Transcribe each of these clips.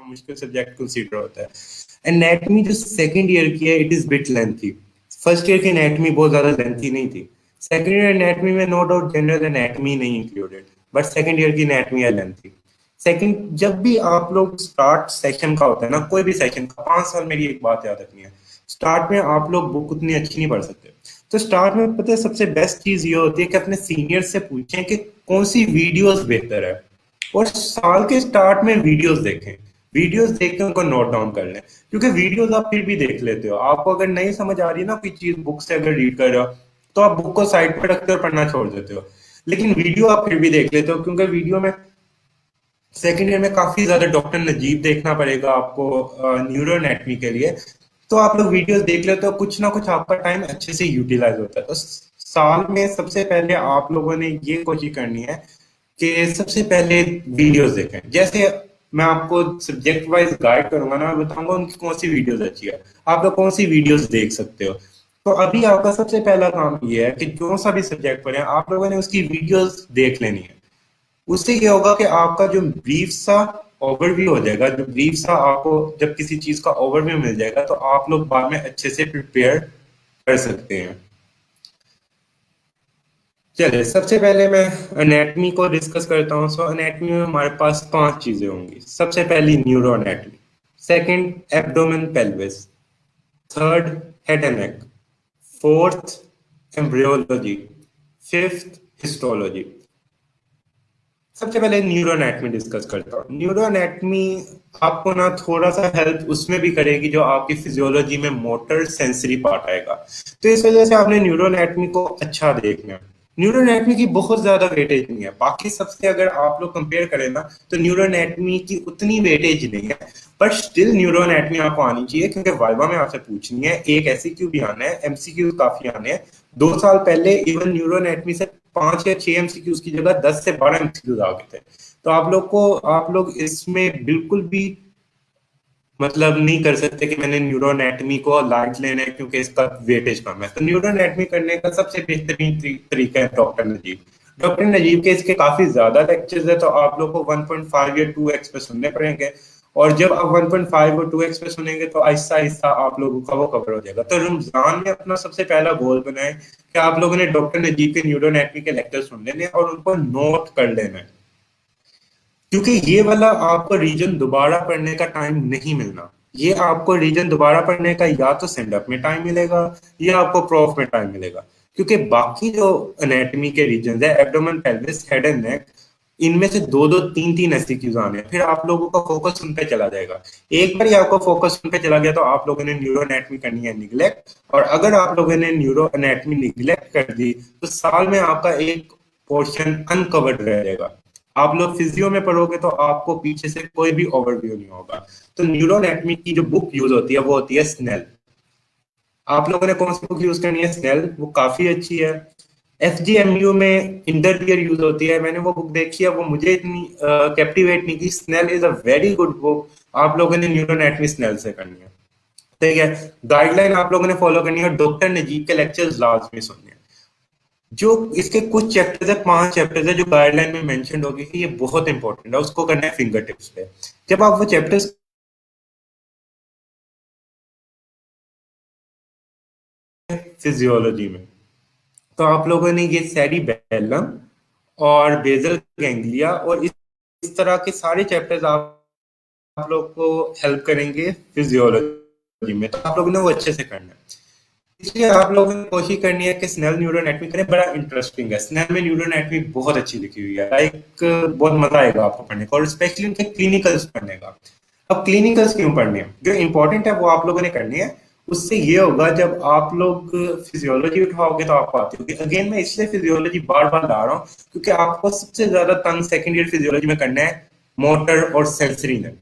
मुश्किल subject consider होता है। एनाटमी जो सेकंड ईयर की है it is bit lengthy. First year की एनाटमी बहुत ज्यादा लेंथी नहीं थी। सेकंड ईयर एनाटमी में नो डाउट जनरल एनाटमी नहीं इंक्लूडेड, बट सेकंड ईयर की एनाटमी है लेंथी। सेकंड, जब भी आप लोग स्टार्ट सेशन का होता है ना, कोई भी सेशन का, 5 साल मेरी एक बात याद रखनी है, स्टार्ट में आप लोग बुक उतनी अच्छी नहीं पढ़ सकते। तो स्टार्ट में पता है सबसे बेस्ट चीज ये होती है कि अपने सीनियर से पूछें कि कौन सी वीडियोस बेहतर है, और साल के स्टार्ट में वीडियोस देखें। वीडियोस देख के उनको नोट डाउन कर लें, क्योंकि वीडियोस आप फिर भी देख लेते हो। आपको अगर नहीं समझ आ रही ना कोई चीज बुक से अगर रीड कर रहे हो, तो आप बुक को साइड पर रखते हो और पढ़ना छोड़ देते हो। लेकिन वीडियो आप फिर भी देख लेते हो, क्योंकि वीडियो में सेकेंड ईयर में काफी ज्यादा डॉक्टर नजीब देखना पड़ेगा आपको न्यूरो एनाटमी के लिए। तो आप लोग वीडियोस देख लेते हो, कुछ ना कुछ आपका टाइम अच्छे से यूटिलाइज होता है। तो साल में सबसे पहले आप लोगों ने ये कोशिश करनी है कि सबसे पहले वीडियोस देखें। जैसे मैं आपको सब्जेक्ट वाइज गाइड करूंगा ना, मैं बताऊंगा उनकी कौन सी वीडियोस अच्छी है, आप लोग कौन सी वीडियोस देख सकते हो। तो अभी आपका सबसे पहला काम ये है कि जो सा भी सब्जेक्ट पढ़े आप लोगों ने उसकी वीडियोस देख लेनी है। उससे ये होगा कि आपका जो ब्रीफ सा ओवरव्यू हो जाएगा, जो ब्रीफ सा आपको जब किसी चीज का ओवरव्यू मिल जाएगा तो आप लोग बाद में अच्छे से प्रिपेयर कर सकते हैं। चलिए सबसे पहले मैं एनाटमी को डिस्कस करता हूँ। सो एनाटमी में हमारे पास 5 चीजें होंगी। सबसे पहली neuro anatomy, second abdomen pelvis, third head and neck, fourth embryology, fifth histology. सबसे पहले न्यूरो एनाटमी डिस्कस करता हूँ। न्यूरो एनाटमी आपको ना थोड़ा सा हेल्प उसमें भी करेगी जो आपकी फिजियोलॉजी में मोटर सेंसरी पार्ट आएगा। तो इस वजह से आपने न्यूरो एनाटमी को अच्छा देखना है। न्यूरो एनाटमी की बहुत ज्यादा वेटेज नहीं है, बाकी सबसे अगर आप लोग कंपेयर करें ना तो न्यूरो एनाटमी की उतनी वेटेज नहीं है। बट स्टिल न्यूरो एनाटमी आपको आनी चाहिए, क्योंकि वाइवा में आपसे पूछनी है, एक एमसीक्यू भी आना है, एमसीक्यू काफी आने हैं। 2 साल पहले इवन न्यूरो एनाटमी से 5 या 6 एमसीक्यूज की जगह 10 से 12 एमसीक्यूज आ गए थे। तो आप लोग इसमें बिल्कुल भी मतलब नहीं कर सकते कि मैंने न्यूरो एनाटमी को लाइट लेना है क्योंकि इसका वेटेज कम है। तो न्यूरो एनाटमी करने का सबसे बेहतरीन तरीका है डॉक्टर नजीब। डॉक्टर नजीब के इसके काफी ज्यादा लेक्चर्स है, तो आप लोग को 1.5 या 2x पे सुनने पड़ेंगे। और जब आप 1.5 और 2x पे सुनेंगे तो आहिस्ता आहिस्ता आप लोगों का वो कवर हो जाएगा। तो रमजान में अपना सबसे पहला गोल बनाए कि आप लोगों ने डॉक्टर नजीब के न्यूरो एनाटमी के लेक्चर सुन लेने और उनको नोट कर लेना है, क्योंकि ये वाला आपको रीजन दोबारा पढ़ने का टाइम नहीं मिलना। ये आपको रीजन दोबारा पढ़ने का या तो सेंड अप में टाइम मिलेगा या आपको प्रॉफ में टाइम मिलेगा, क्योंकि बाकी जो एनाटमी के रीजन है, एब्डोमेन, पेल्विस, हेड एंड नेक, इनमें से 2-2 3-3 एससीक्यूज आने हैं। फिर आप लोगों का फोकस उन पे चला जाएगा। एक बार ही आपका फोकस उन पे चला गया तो आप लोगों ने न्यूरो एनाटमी करनी है निग्लेक्ट। और अगर आप लोगों ने न्यूरो एनाटमी निग्लेक्ट कर दी तो साल में आपका एक पोर्शन अनकवर्ड रह जाएगा। आप लोग फिजियो में पढ़ोगे तो आपको पीछे से कोई भी ओवरव्यू नहीं होगा। तो न्यूरो एनाटमी की जो बुक यूज होती है वो होती है स्नेल। आप लोगों ने कौन सी बुक यूज करनी है? स्नेल, वो काफी अच्छी है। एफजीएमयू में इंटरवियर यूज होती है, मैंने वो बुक देखी है, वो मुझे इतनी कैप्टिवेट नहीं की। Snell is a very good book, आप लोगों ने न्यूरो एनाटमी स्नेल से करनी है। ठीक है, गाइडलाइन आप लोगों ने फॉलो करनी है। डॉक्टर नजीब के लेक्चर्स लाजमी सुनने हैं। जो इसके कुछ चैप्टर्स है, 5 चैप्टर्स है जो गाइडलाइन में मेंशन होगी कि ये बहुत इंपॉर्टेंट है, उसको करना है फिंगर टिप्स पे। जब आप वो चैप्टर्स फिजियोलॉजी में, तो आप लोगों ने ये सेरिबेलम और बेसल गैंग्लिया और इस तरह के सारे चैप्टर्स आप लोग को हेल्प करेंगे फिजियोलॉजी में, तो आप लोगों ने वो अच्छे से करना है। इसलिए आप लोगों ने कोशिश करनी है कि स्नेल न्यूरो एनाटमी करें। बड़ा इंटरेस्टिंग है, स्नेल में न्यूरो एनाटमी बहुत अच्छी लिखी हुई है। लाइक बहुत मजा आएगा आपको पढ़ने का, और स्पेशली उनके क्लिनिकल्स पढ़ने का। अब क्लिनिकल्स क्यों पढ़ने हैं? जो इंपॉर्टेंट है वो आप लोगों ने करनी है। उससे ये होगा जब आप लोग फिजियोलॉजी उठाओगे तो आपको आती होगी। अगेन मैं इसलिए फिजियोलॉजी बार बार ला रहा हूँ क्योंकि आपको सबसे ज्यादा तंग सेकेंड ईयर फिजियोलॉजी में करना है मोटर और सेंसरी ने।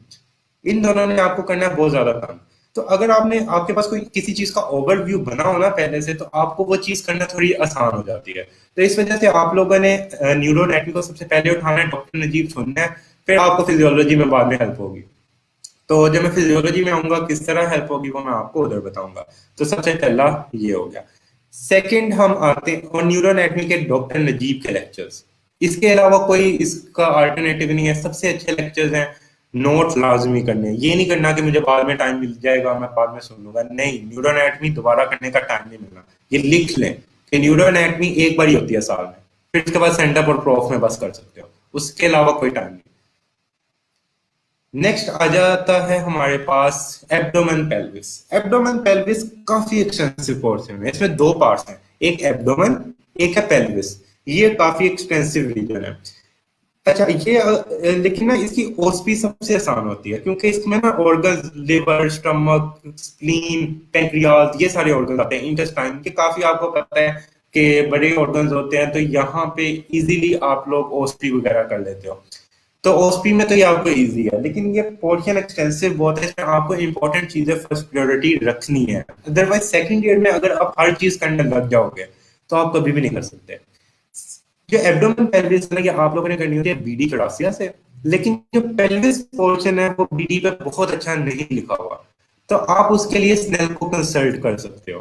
इन दोनों ने आपको करना है बहुत ज्यादा काम। तो अगर आपने आपके पास कोई किसी चीज का ओवरव्यू बना हो ना पहले से, तो आपको वो चीज करना थोड़ी आसान हो जाती है। तो इस वजह से आप लोगों ने न्यूरो एनाटमी को सबसे पहले उठाना है, डॉक्टर नजीब सुनना है, फिर आपको फिजियोलॉजी में बाद में हेल्प होगी। तो जब मैं फिजियोलॉजी में आऊंगा किस तरह हेल्प होगी वो मैं आपको उधर बताऊंगा। तो सबसे पहला ये हो गया। सेकंड हम आते हैं और न्यूरो एनाटमी के डॉक्टर नजीब के लेक्चर्स। इसके अलावा कोई इसका अल्टरनेटिव नहीं है, सबसे अच्छे लेक्चर्स हैं नोट लाजमी करने, ये नहीं करना कि मुझे बाद में टाइम मिल जाएगा मैं बाद में सुन लूंगा, नहीं, न्यूरो एनाटमी दोबारा करने का टाइम नहीं मिलना। ये लिख लें कि न्यूरो एनाटमी एक बार ही होती है साल में, फिर उसके बाद सेंड अप और प्रॉफ में बस कर सकते हो, उसके अलावा कोई टाइम नहीं। नेक्स्ट आ जाता है हमारे पास एब्डोमेन पेल्विस। एब्डोमेन पेल्विस काफी एक्सपेंसिव पोर्शन है, इसमें दो पार्ट्स हैं, एक एब्डोमेन, एक है पेल्विस। ये काफी एक्सपेंसिव रीजन है। अच्छा, ये लेकिन ना इसकी ओएसपी सबसे आसान होती है, क्योंकि इसमें ना organ, liver, stomach, spleen, pancreas, ये सारे ऑर्गन आते हैं, इंटेस्टाइन के, काफी आपको पता है कि बड़े ऑर्गन्स होते हैं, तो यहाँ पे इजीली आप लोग ओएसपी वगैरह कर लेते हो। तो ओएसपी में तो ये आपको इजी है, लेकिन ये पोर्शन एक्सटेंसिव बहुत है, इसमें आपको इंपॉर्टेंट चीजें फर्स्ट प्रायोरिटी रखनी है, अदरवाइज सेकंड ईयर में अगर आप हर चीज करने लग जाओगे तो आप कभी भी नहीं कर सकते। जो एब्डोमेन पेल्विस है, ये आप लोगों ने करनी होती है बीडी चौरासिया से, लेकिन जो पेल्विस पोर्शन है वो बीडी पे बहुत अच्छा नहीं लिखा हुआ, तो आप उसके लिए स्नेल को कंसल्ट कर सकते हो।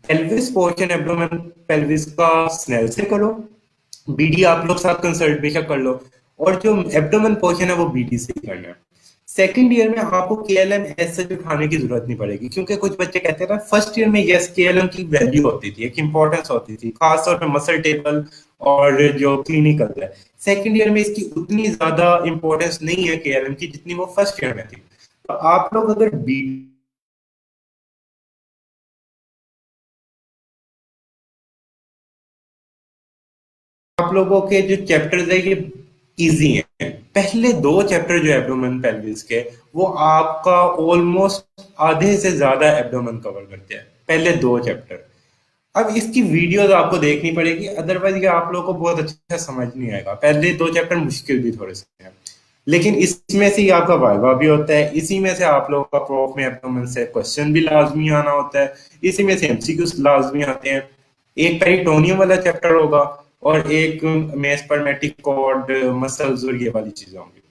पेल्विस पोर्शन एब्डोमेन पेल्विस का स्नेल से करो, बीडी आप लोग साथ कंसल्ट बेशक कर लो, और जो एब्डोमेन पोर्शन है वो बीडी से ही करना है। सेकंड ईयर में आपको केएलएम एज सच उठाने की जरूरत नहीं पड़ेगी, क्योंकि कुछ बच्चे कहते हैं ना फर्स्ट ईयर में यस केएलएम की वैल्यू होती थी, एक इंपॉर्टेंस होती थी, खासतौर पे मसल टेबल और जो क्लिनिकल है। सेकंड ईयर में इसकी उतनी ज्यादा इंपॉर्टेंस नहीं है केएलएम की जितनी वो फर्स्ट ईयर में थी। तो आप लोग अगर बीडी, आप लोगों के जो चैप्टर्स है ये इजी हैं। पहले दो चैप्टर जो एब्डोमेन पेल्विस के, वो आपका ऑलमोस्ट आधे से ज्यादा एब्डोमेन कवर करते हैं, पहले दो चैप्टर। अब इसकी वीडियोस आपको देखनी पड़ेगी, अदरवाइज ये आप लोगों को बहुत अच्छा समझ नहीं आएगा, पहले दो चैप्टर मुश्किल भी थोड़े से हैं, लेकिन इसमें से ही आपका वाइवा भी होता है, इसी में से आप लोगों का प्रोफ में एब्डोमेन से क्वेश्चन भी लाजमी आना होता है, इसी में से एमसीक्यूज लाजमी आते हैं। एक पेरिटोनियम वाला चैप्टर होगा और एक में स्पर्मेटिक कॉर्ड, मसल्स और ये वाली चीजें होंगी।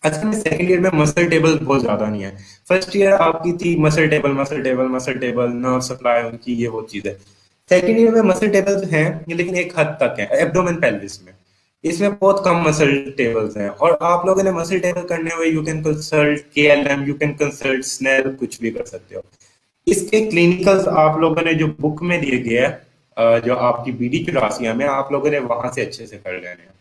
असल में सेकंड ईयर में मसल टेबल बहुत ज्यादा नहीं है, फर्स्ट ईयर आपकी थी muscle table, muscle table, muscle table, nerve supply उनकी, ये वो चीज है। सेकंड ईयर में मसल टेबल्स हैं, लेकिन एक हद तक है एब्डोमेन पेल्विस में, इसमें बहुत कम मसल टेबल्स हैं, और आप लोगों ने मसल टेबल करने हुए you can consult KLM, you can consult Snell, कुछ भी कर सकते हो। इसके क्लिनिकल्स आप लोगों ने जो बुक में दिए गए हैं, जो आपकी बीडी चौरासिया में, आप लोगों ने वहां से अच्छे से कर लेने हैं।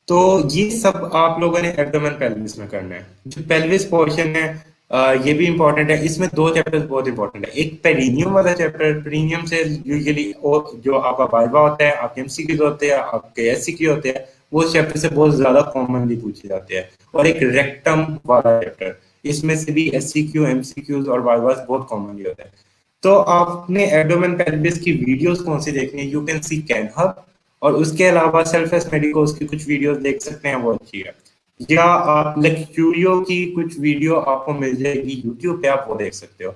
तो ये सब आप लोगों ने एब्डोमेन पेल्विस में करना है। जो पेल्विस पोर्शन है, ये भी इंपॉर्टेंट है, इसमें दो चैप्टर्स बहुत इंपॉर्टेंट है। एक पेरिनियम वाला चैप्टर, पेरिनियम से यूजुअली जो आपका वाइवा होता है, आपके एमसीक्यूज होते हैं, आपके एससीक्यू होते हैं, वो चैप्टर से बहुत ज्यादा कॉमनली पूछे जाते हैं। और एक रेक्टम वाला चैप्टर, इसमें से भी एससीक्यू, एमसीक्यूज और वाइवास बहुत कॉमनली होते हैं। तो आपने एब्डोमेन पेल्विस की वीडियोस कौन सी देखनी है, you can see can hub, और उसके अलावा सेल्फ मेडिकोस की कुछ वीडियोस देख सकते हैं, वो अच्छी है। या आप लेक्चूरियो की कुछ वीडियो आपको मिल जाएगी यूट्यूब पे, आप वो देख सकते हो।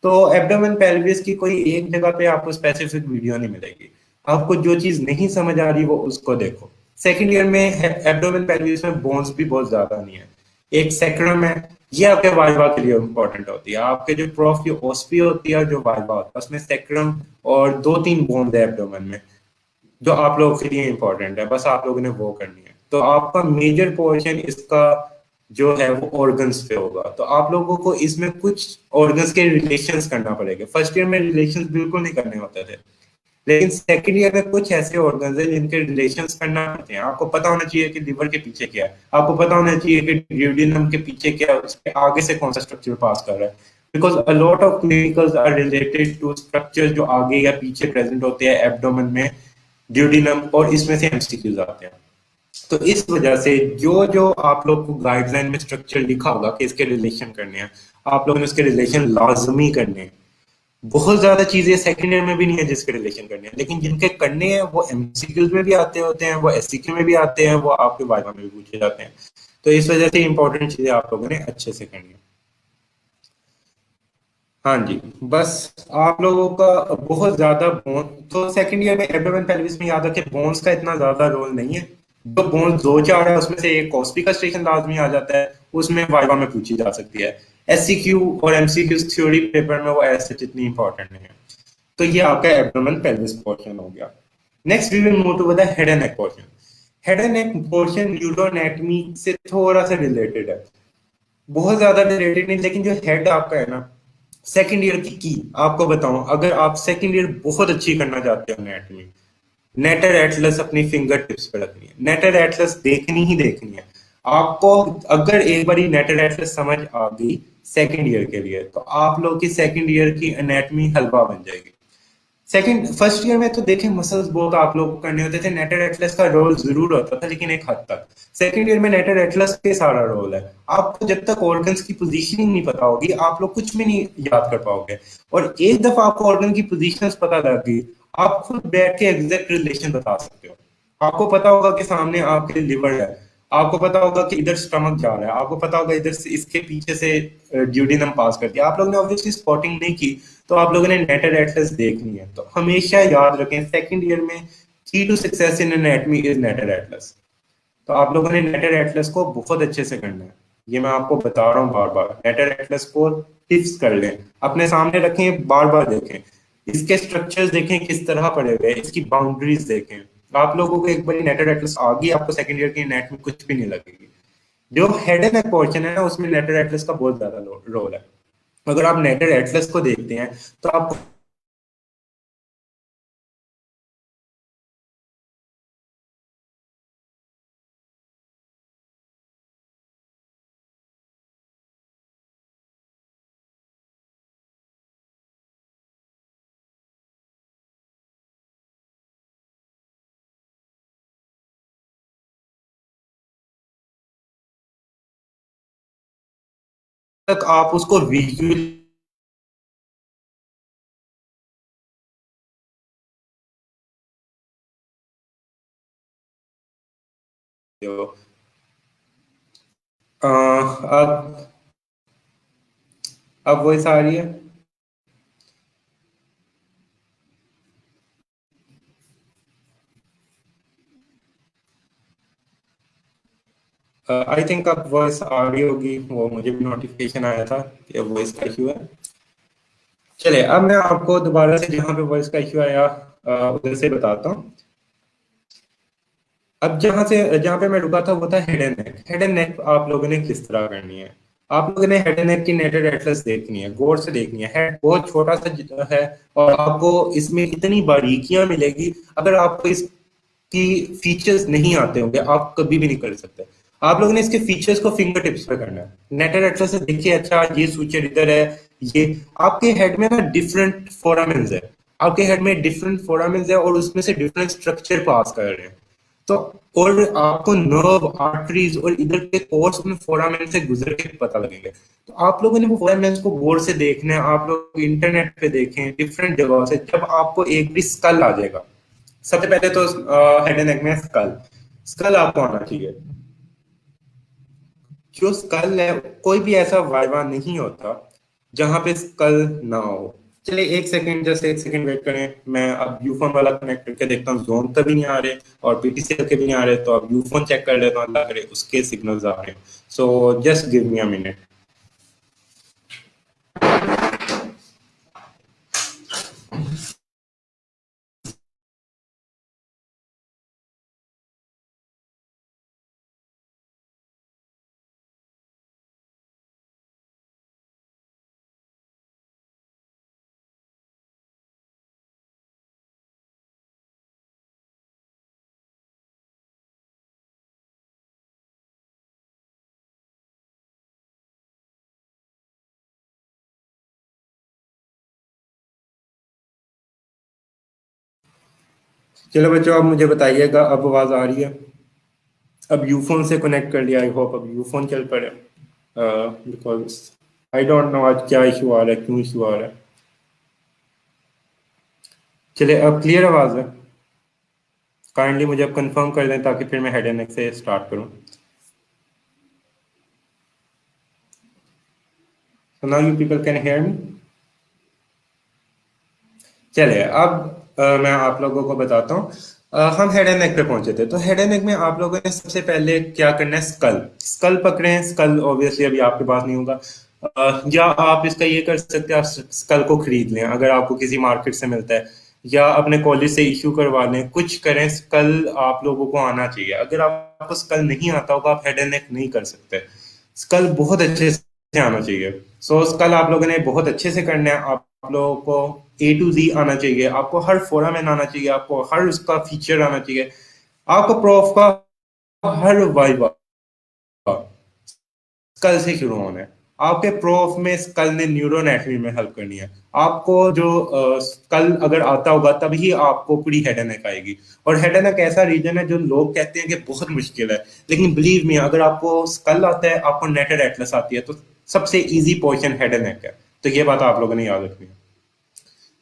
तो एब्डोमेन पेल्विस की कोई एक जगह पे आपको स्पेसिफिक वीडियो नहीं मिलेगी, आपको जो चीज नहीं समझ आ रही वो उसको देखो। सेकेंड ईयर में एब्डोमेन पेल्विस में बोन्स भी बहुत ज्यादा नहीं है, एक सैक्रम है, ये आपके वाइवा के लिए इंपॉर्टेंट होती है। आपके जो प्रोफ की ओस्पी होती है और जो वाइवा होता है, उसमें सैक्रम और दो तीन बोन्स है एब्डोमेन में, जो आप लोगों के लिए इंपॉर्टेंट है, बस आप लोगों ने वो करनी है। तो आपका मेजर पोर्शन इसका जो है वो ऑर्गन्स पे होगा, तो आप लोगों को इसमें कुछ ऑर्गन्स के रिलेशंस करना पड़ेगा। फर्स्ट ईयर में रिलेशंस बिल्कुल नहीं करने होते थे, लेकिन सेकंड ईयर में कुछ ऐसे ऑर्गन्स हैं जिनके रिलेशंस करना पड़ते हैं। आपको पता होना चाहिए कि लिवर के पीछे क्या है, आपको पता होना चाहिए कि ड्यूडेनम के पीछे क्या है, उसके आगे से कौन सा स्ट्रक्चर पास कर रहा है, because a lot of clinicals are related to structures जो आगे या पीछे प्रेजेंट होते हैं एब्डोमेन में, ड्यूडिनम, और इसमें से एमसीक्यूज आते हैं। तो इस वजह से जो जो आप लोग को गाइडलाइन में स्ट्रक्चर लिखा होगा कि इसके रिलेशन करने हैं, आप लोगों ने उसके रिलेशन लाजमी करने हैं। बहुत ज्यादा चीजें सेकंड ईयर में भी नहीं है जिसके रिलेशन करने हैं, लेकिन जिनके करने हैं वो एमसीक्यूज में भी आते होते हैं, वो एससीक्यू में भी आते हैं, वो आपके वाइवा में भी पूछे जाते हैं। तो इस वजह से इंपॉर्टेंट चीजें आप लोगों ने अच्छे से करनी है। हाँ जी, बस आप लोगों का बहुत ज्यादा बोन, तो सेकंड ईयर में एब्डोमेन पेल्विस में याद रखें बोन्स का इतना ज्यादा रोल नहीं है। जो बोन्स दो चार है उसमें से एक कॉस्पी का स्टेशन लाजमी आ जाता है, उसमें वाइवा में पूछी जा सकती है। एससीक्यू और एमसीक्यू थ्योरी पेपर में वो ऐसे इतनी इंपॉर्टेंट नहीं है। तो ये आपका एब्डोमेन पेल्विस पोर्शन हो गया। Next we will move to the head and neck portion. Head and neck portion neuroanatomy से थोड़ा सा रिलेटेड है, बहुत ज्यादा रिलेटेड नहीं, लेकिन जो हेड आपका है ना, सेकंड ईयर की आपको बताऊं, अगर आप सेकंड ईयर बहुत अच्छी करना चाहते हो एनाटॉमी, नेटर एटलस अपनी फिंगर टिप्स पे रखनी है, नेटर एटलस देखनी ही देखनी है आपको। अगर एक बार नेटर एटलस समझ आ गई सेकंड ईयर के लिए, तो आप लोग की सेकंड ईयर की एनाटॉमी हलवा बन जाएगी। सेकंड फर्स्ट ईयर में तो देखें मसल्स बहुत आप लोगों को करने होते थे, नेटेड एटलस का रोल जरूर होता था लेकिन एक हद तक। सेकंड ईयर में नेटेड एटलस के सारा रोल है, आपको जब तक ऑर्गन्स की पोजीशनिंग नहीं पता होगी आप लोग कुछ भी नहीं याद कर पाओगे। और एक दफा आपको ऑर्गन की पोजीशंस पता लग गई, आप खुद बैठ के एग्जैक्ट रिलेशन बता सकते हो। आपको पता होगा कि सामने आपके लिवर है, आपको पता होगा कि इधर स्टमक जा रहा है, आपको पता होगा इधर से इसके पीछे से ड्यूडेनम पास कर दिया। आप लोगों ने ऑब्वियसली स्पॉटिंग नहीं की, तो आप लोगों ने नेटेड एटलस देखनी है। तो हमेशा याद रखें सेकंड ईयर में key to success in anatomy is Netter's atlas. तो आप लोगों ने नेटेड एटलस को बहुत अच्छे से करना है, ये मैं आपको बता रहा हूँ बार बार। नेटेड एटलस को टिप्स कर लें, अपने सामने रखें, बार बार देखें, इसके स्ट्रक्चर्स देखें किस तरह पड़े हुए हैं, इसकी बाउंड्रीज देखें। अगर आप लोगों को एक बार नेटेड एटलस आ गई, आपको सेकंड ईयर की नेट में कुछ भी नहीं लगेगी। जो हेड एंड नेक पोर्शन है ना, उसमें नेटेड एटलस का बहुत ज्यादा रोल है। अगर आप नेटेड एटलस को देखते हैं तो आप तक आप उसको विजुअली हो। अब वॉइस आ रही है? आई थिंक अब वॉइस आ रही होगी, वो मुझे भी नोटिफिकेशन आया था कि वॉइस का इशू है। चलिए अब मैं आपको दोबारा से जहाँ पे वॉइस का इशू आया उधर से बताता हूँ। अब जहाँ पे मैं रुका था वो था head and neck. Head and नेक आप लोगों ने किस तरह करनी है? आप लोगों ने हेड एंड नेक की नेटेड एटलस देखनी है, गौर से देखनी है। हेड बहुत छोटा सा है और आपको इसमें इतनी बारीकियां मिलेगी, अगर आपको इसकी फीचर्स नहीं आते होंगे आप कभी भी नहीं कर सकते। आप लोगों ने इसके फीचर्स को फिंगर टिप्स पे करना है। नेटेड एटलस से देखिए, अच्छा ये सूचर इधर है, ये आपके हेड में ना डिफरेंट फोरामेंस है, आपके हेड में डिफरेंट फोरामेंस है और उसमें से डिफरेंट स्ट्रक्चर पास कर रहे हैं। तो और आपको नर्व आर्टरीज और इधर के कोर्स में फोरामेन से गुजर के पता लगेंगे। तो आप लोगों ने वो फोरामेन को गौर से देखना है। आप लोग इंटरनेट पे देखें डिफरेंट जगहों से, जब आपको एक भी स्कल आ जाएगा। सबसे पहले तो हेड एंड नेक में स्कल, स्कल आपको आना चाहिए। जो स्कल है, कोई भी ऐसा वाइवा नहीं होता जहां पे स्कल ना हो। चलिए एक सेकंड, जस्ट एक सेकंड वेट करें, मैं अब यूफोन वाला कनेक्ट करके देखता हूँ, जोन तभी नहीं आ रहे और पीटीसीएल के भी नहीं आ रहे, तो अब यूफोन चेक कर लेता हूँ, अल्लाह करे उसके सिग्नल्स आ रहे हैं। So just give me a minute. चलो बच्चों, अब मुझे बताइएगा अब आवाज आ रही है? अब यूफोन से कनेक्ट कर लिया, आई होप अब यूफोन चल पड़े, बिकॉज आई डोंट नो आज क्या इशू आ रहा है, क्यों इशू आ रहा है। चलिए अब क्लियर आवाज है? काइंडली मुझे अब कंफर्म कर दें ताकि फिर मैं हेड एंड नेक से स्टार्ट करूं। So now you people can hear me? चलिए अब मैं आप लोगों को बताता हूँ। हम हेड एंड नेक पे पहुंचे थे, तो हेड एंड नेक में आप लोगों ने सबसे पहले क्या करना है, स्कल। स्कल पकड़े हैं, स्कल ऑब्वियसली अभी आपके पास नहीं होगा। या आप इसका ये कर सकते हैं, आप स्कल को खरीद लें अगर आपको किसी मार्केट से मिलता है। या अपने कॉलेज से इशू करवा लें, कुछ करें, स्कल आप लोगों को आना चाहिए। अगर आपको स्कल नहीं आता होगा, आप हेड एंड नेक नहीं कर सकते। स्कल बहुत अच्छे से आना चाहिए। सो स्कल आप लोगों ने बहुत अच्छे से करना है। आप लोगों को ए टू जी आना चाहिए, आपको हर फोरामेन आना चाहिए, आपको हर उसका फीचर आना चाहिए, आपको प्रोफ का हर वाइवा स्कल से शुरू होना है। आपके प्रोफ में स्कल ने न्यूरो एनाटॉमी में हेल्प करनी है। आपको जो स्कल अगर आता होगा तभी आपको पूरी हेड एंड नेक आएगी। और हेड एंड नेक ऐसा रीजन है जो लोग कहते हैं कि बहुत मुश्किल है, लेकिन बिलीव मी, अगर आपको स्कल आता है, आपको नेटेड एटलस आती है, तो सबसे इजी पोर्शन हेड एंड नेक है। तो ये बात आप लोगों ने याद रखनी है।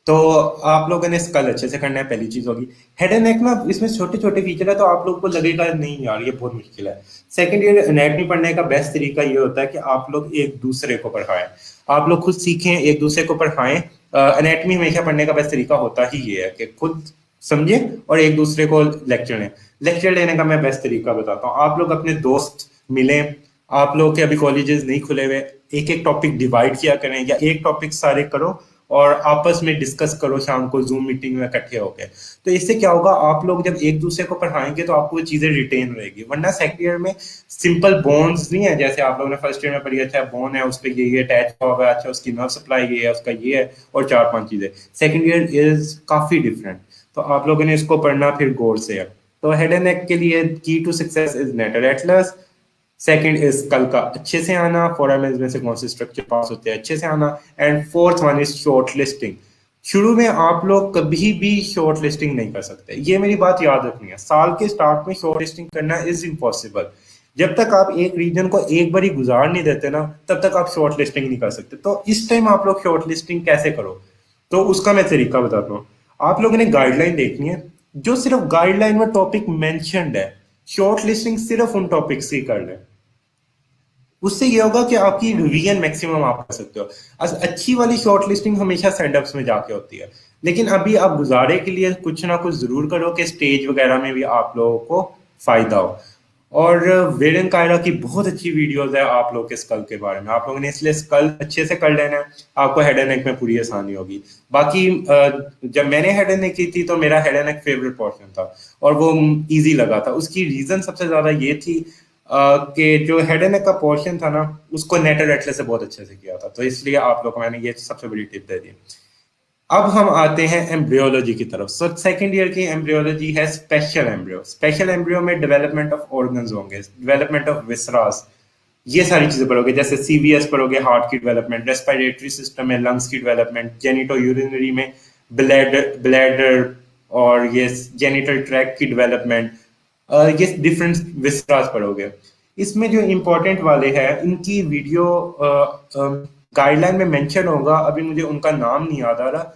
तो आप लोगों ने स्कल अच्छे से करना है, पहली चीज होगी। हेड एंड नेक ना, इसमें छोटे छोटे फीचर है, तो आप लोग को लगेगा नहीं यार ये बहुत मुश्किल है। सेकंड ईयर एनाटॉमी पढ़ने का बेस्ट तरीका ये होता है कि आप लोग एक दूसरे को पढ़ाएं, आप लोग खुद सीखें, एक दूसरे को पढ़ाएं। एनाटॉमी हमेशा पढ़ने का बेस्ट तरीका होता ही ये है कि खुद समझे और एक दूसरे को लेक्चर लें। लेक्चर लेने का मैं बेस्ट तरीका बताता हूँ। आप लोग अपने दोस्त मिलें, आप लोग के अभी कॉलेजेस नहीं खुले हुए, एक एक टॉपिक डिवाइड किया करें, या एक टॉपिक सारे करो और आपस में डिस्कस करो शाम को जूम मीटिंग में इकट्ठे होकर। तो इससे क्या होगा, आप लोग जब एक दूसरे को पढ़ाएंगे तो आपको वो चीजें रिटेन रहेगी। वरना सेकंड ईयर में सिंपल बॉन्ड्स नहीं है, जैसे आप लोगों ने फर्स्ट ईयर में पढ़ी, अच्छा बोन है उस पर ये अटैच हुआ है, अच्छा उसकी नर्व सप्लाई ये है, उसका ये है, और चार पांच चीजें। सेकंड ईयर इज काफी डिफरेंट। तो आप लोगों ने इसको पढ़ना फिर गौर से है। तो हेड एंड नेक के लिए key to success is Netter atlas. Second is कल का अच्छे से आना, फोरामेन में से कौन से स्ट्रक्चर पास होते हैं अच्छे से आना। And fourth one is short listing. शुरू में आप लोग कभी भी शॉर्ट लिस्टिंग नहीं कर सकते, ये मेरी बात याद रखनी है। साल के स्टार्ट में शॉर्ट लिस्टिंग करना इज इम्पॉसिबल। जब तक आप एक रीजन को एक बार ही गुजार नहीं देते ना, तब तक आप शॉर्ट लिस्टिंग नहीं कर सकते। तो इस टाइम आप लोग शॉर्ट लिस्टिंग कैसे करो, तो उसका मैं तरीका बताता हूँ। आप लोगों ने गाइडलाइन देखनी है, जो सिर्फ गाइडलाइन में टॉपिक मेंशन्ड है, शॉर्ट लिस्टिंग सिर्फ उन टॉपिक्स की कर लें। उससे ये होगा कि आपकी रिवीजन मैक्सिमम आप कर सकते हो। अच्छी वाली शॉर्ट लिस्टिंग हमेशा सेंड अप्स में जाके होती है, लेकिन अभी आप गुजारे के लिए कुछ ना कुछ जरूर करो कि स्टेज वगैरह में भी आप लोगों को फायदा हो। और वेरन कायरा की बहुत अच्छी वीडियोस है आप लोग के स्कल के बारे में। आप लोगों ने इसलिए स्कल अच्छे से कर लेना है, आपको हेड एंड नेक में पूरी आसानी होगी। बाकी जब मैंने हेड एंड नेक की थी तो मेरा head and neck favourite portion था और वो इजी लगा था। उसकी रीजन सबसे ज्यादा ये थी कि जो हेड एंड नेक का पोर्शन था ना, उसको नेटर एटलस से बहुत अच्छे से किया था, तो इसलिए आप लोग को मैंने ये सबसे बड़ी टिप दे दी। अब हम आते हैं एम्ब्रियोलॉजी की तरफ। सो सेकंड ईयर की एम्ब्रियोलॉजी है स्पेशल एम्ब्रियो। स्पेशल एम्ब्रियो में डेवलपमेंट ऑफ ऑर्गन्स होंगे, डेवलपमेंट ऑफ विसरास, ये सारी चीजें पढ़ोगे। जैसे सीवीएस पढ़ोगे, हार्ट की डेवलपमेंट, रेस्पिरेटरी सिस्टम में लंग्स की डेवलपमेंट, जेनिटो यूरिनरी में ब्लैडर ब्लैडर और ये जेनिटल ट्रैक की डेवलपमेंट, ये डिफरेंट विसरास पढ़ोगे। इसमें जो इम्पोर्टेंट वाले हैं इनकी वीडियो गाइडलाइन में मेंशन होगा, अभी मुझे उनका नाम नहीं याद आ रहा।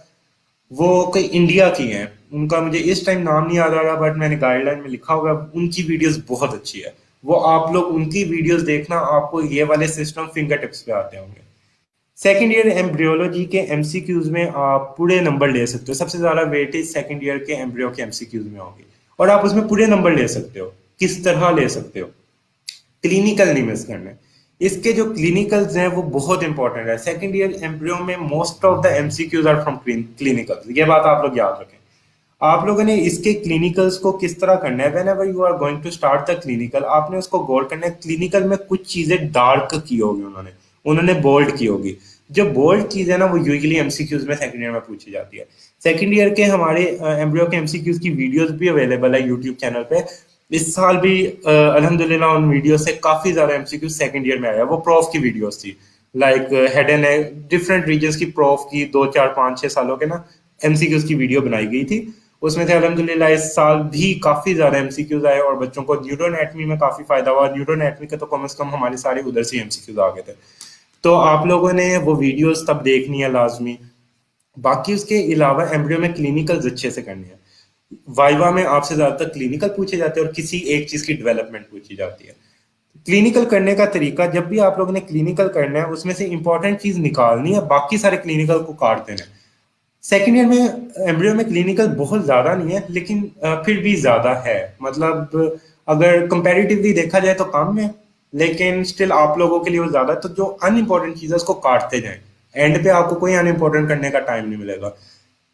वो कोई इंडिया की हैं, उनका मुझे इस टाइम नाम नहीं याद आ रहा, बट मैंने गाइडलाइन में लिखा हुआ है। उनकी वीडियोस बहुत अच्छी है, वो आप लोग उनकी वीडियोस देखना, आपको ये वाले सिस्टम फिंगर टिप्स पे आते होंगे। सेकंड ईयर एम्ब्रियोलॉजी के एमसीक्यूज में आप पूरे नंबर ले सकते हो। सबसे ज्यादा वेटेज सेकंड ईयर के एम्ब्रियो के एमसीक्यूज में होगी, और आप उसमें पूरे नंबर ले सकते हो। किस तरह ले सकते हो, क्लिनिकल नहीं मिस करना। इसके जो क्लिनिकल्स हैं वो बहुत इंपॉर्टेंट है। सेकंड ईयर एम्ब्रियो में most of the MCQs are from clinical, ये बात आप लोग याद रखें। आप लोगों ने इसके क्लिनिकल्स को किस तरह करना है, whenever you are going to start the clinical, आपने उसको गौर करना है। क्लिनिकल में कुछ चीजें डार्क की होगी उन्होंने, उन्होंने बोल्ड की होगी। जो बोल्ड चीज है ना, वो यूजुअली एमसीक्यूज में सेकंड ईयर में पूछी जाती है। सेकंड ईयर के हमारे एम्ब्रियो के एमसीक्यूज की वीडियोस भी अवेलेबल है यूट्यूब चैनल पे। इस साल भी अल्हम्दुलिल्लाह उन वीडियो से काफी ज्यादा एमसीक्यू सेकंड ईयर में आया। वो प्रोफ की वीडियोस थी, like head and different regions की प्रोफ की 2 4 5 6 सालों के ना एमसीक्यूज की वीडियो बनाई गई थी। उसमें से अल्हम्दुलिल्लाह इस साल भी काफी ज्यादा एमसीक्यूज आए और बच्चों को न्यूरोएनाटमी में काफी फायदा हुआ। न्यूरोएनाटमी के तो कम से कम हमारे सारे उधर से एमसीक्यूज आ गए थे। तो आप लोगों ने वो वीडियोस तब देखनी है लाजमी। बाकी उसके अलावा एम्ब्रियो में क्लिनिकल्स अच्छे से करनी है। वाइवा में आपसे ज्यादातर क्लिनिकल पूछे जाते हैं और किसी एक चीज की डेवलपमेंट पूछी जाती है। क्लिनिकल करने का तरीका, जब भी आप लोगों ने क्लिनिकल करना है उसमें से इंपॉर्टेंट चीज निकालनी है, बाकी सारे क्लिनिकल को काट देना है। सेकेंड ईयर में एम्ब्रियो में क्लिनिकल बहुत ज्यादा नहीं है, लेकिन फिर भी ज्यादा है। मतलब अगर कंपैरेटिवली देखा जाए तो कम है, लेकिन स्टिल आप लोगों के लिए वो ज्यादा है। तो जो अनइम्पोर्टेंट चीज है उसको काटते जाएं, एंड पे आपको कोई अनइम्पोर्टेंट करने का टाइम नहीं मिलेगा।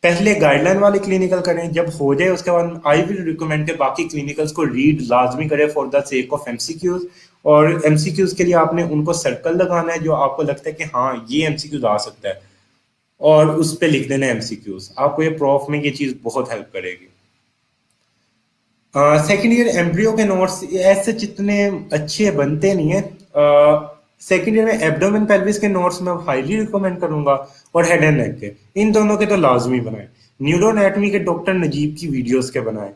पहले गाइडलाइन वाले क्लिनिकल करें, जब हो जाए उसके बाद आई विल रिकमेंड के बाकी क्लिनिकल्स को रीड लाजमी करें for the sake of MCQs. और एमसीक्यूज के लिए आपने उनको सर्कल लगाना है जो आपको लगता है कि हाँ ये एमसीक्यूज आ सकता है, और उस पर लिख देना एमसीक्यूज। आपको ये प्रॉफ में ये चीज बहुत हेल्प करेगी। सेकेंड ईयर एम्ब्रियो के नोट्स ऐसे जितने अच्छे बनते नहीं है। सेकेंड ईयर में एब्डोमेन पेल्विस के नोट्स मैं हाईली रिकमेंड करूंगा, और हेड एंड नेक के, इन दोनों के तो लाजमी बनाए। न्यूरोएनाटॉमी के डॉक्टर नजीब की वीडियोस के बनाए।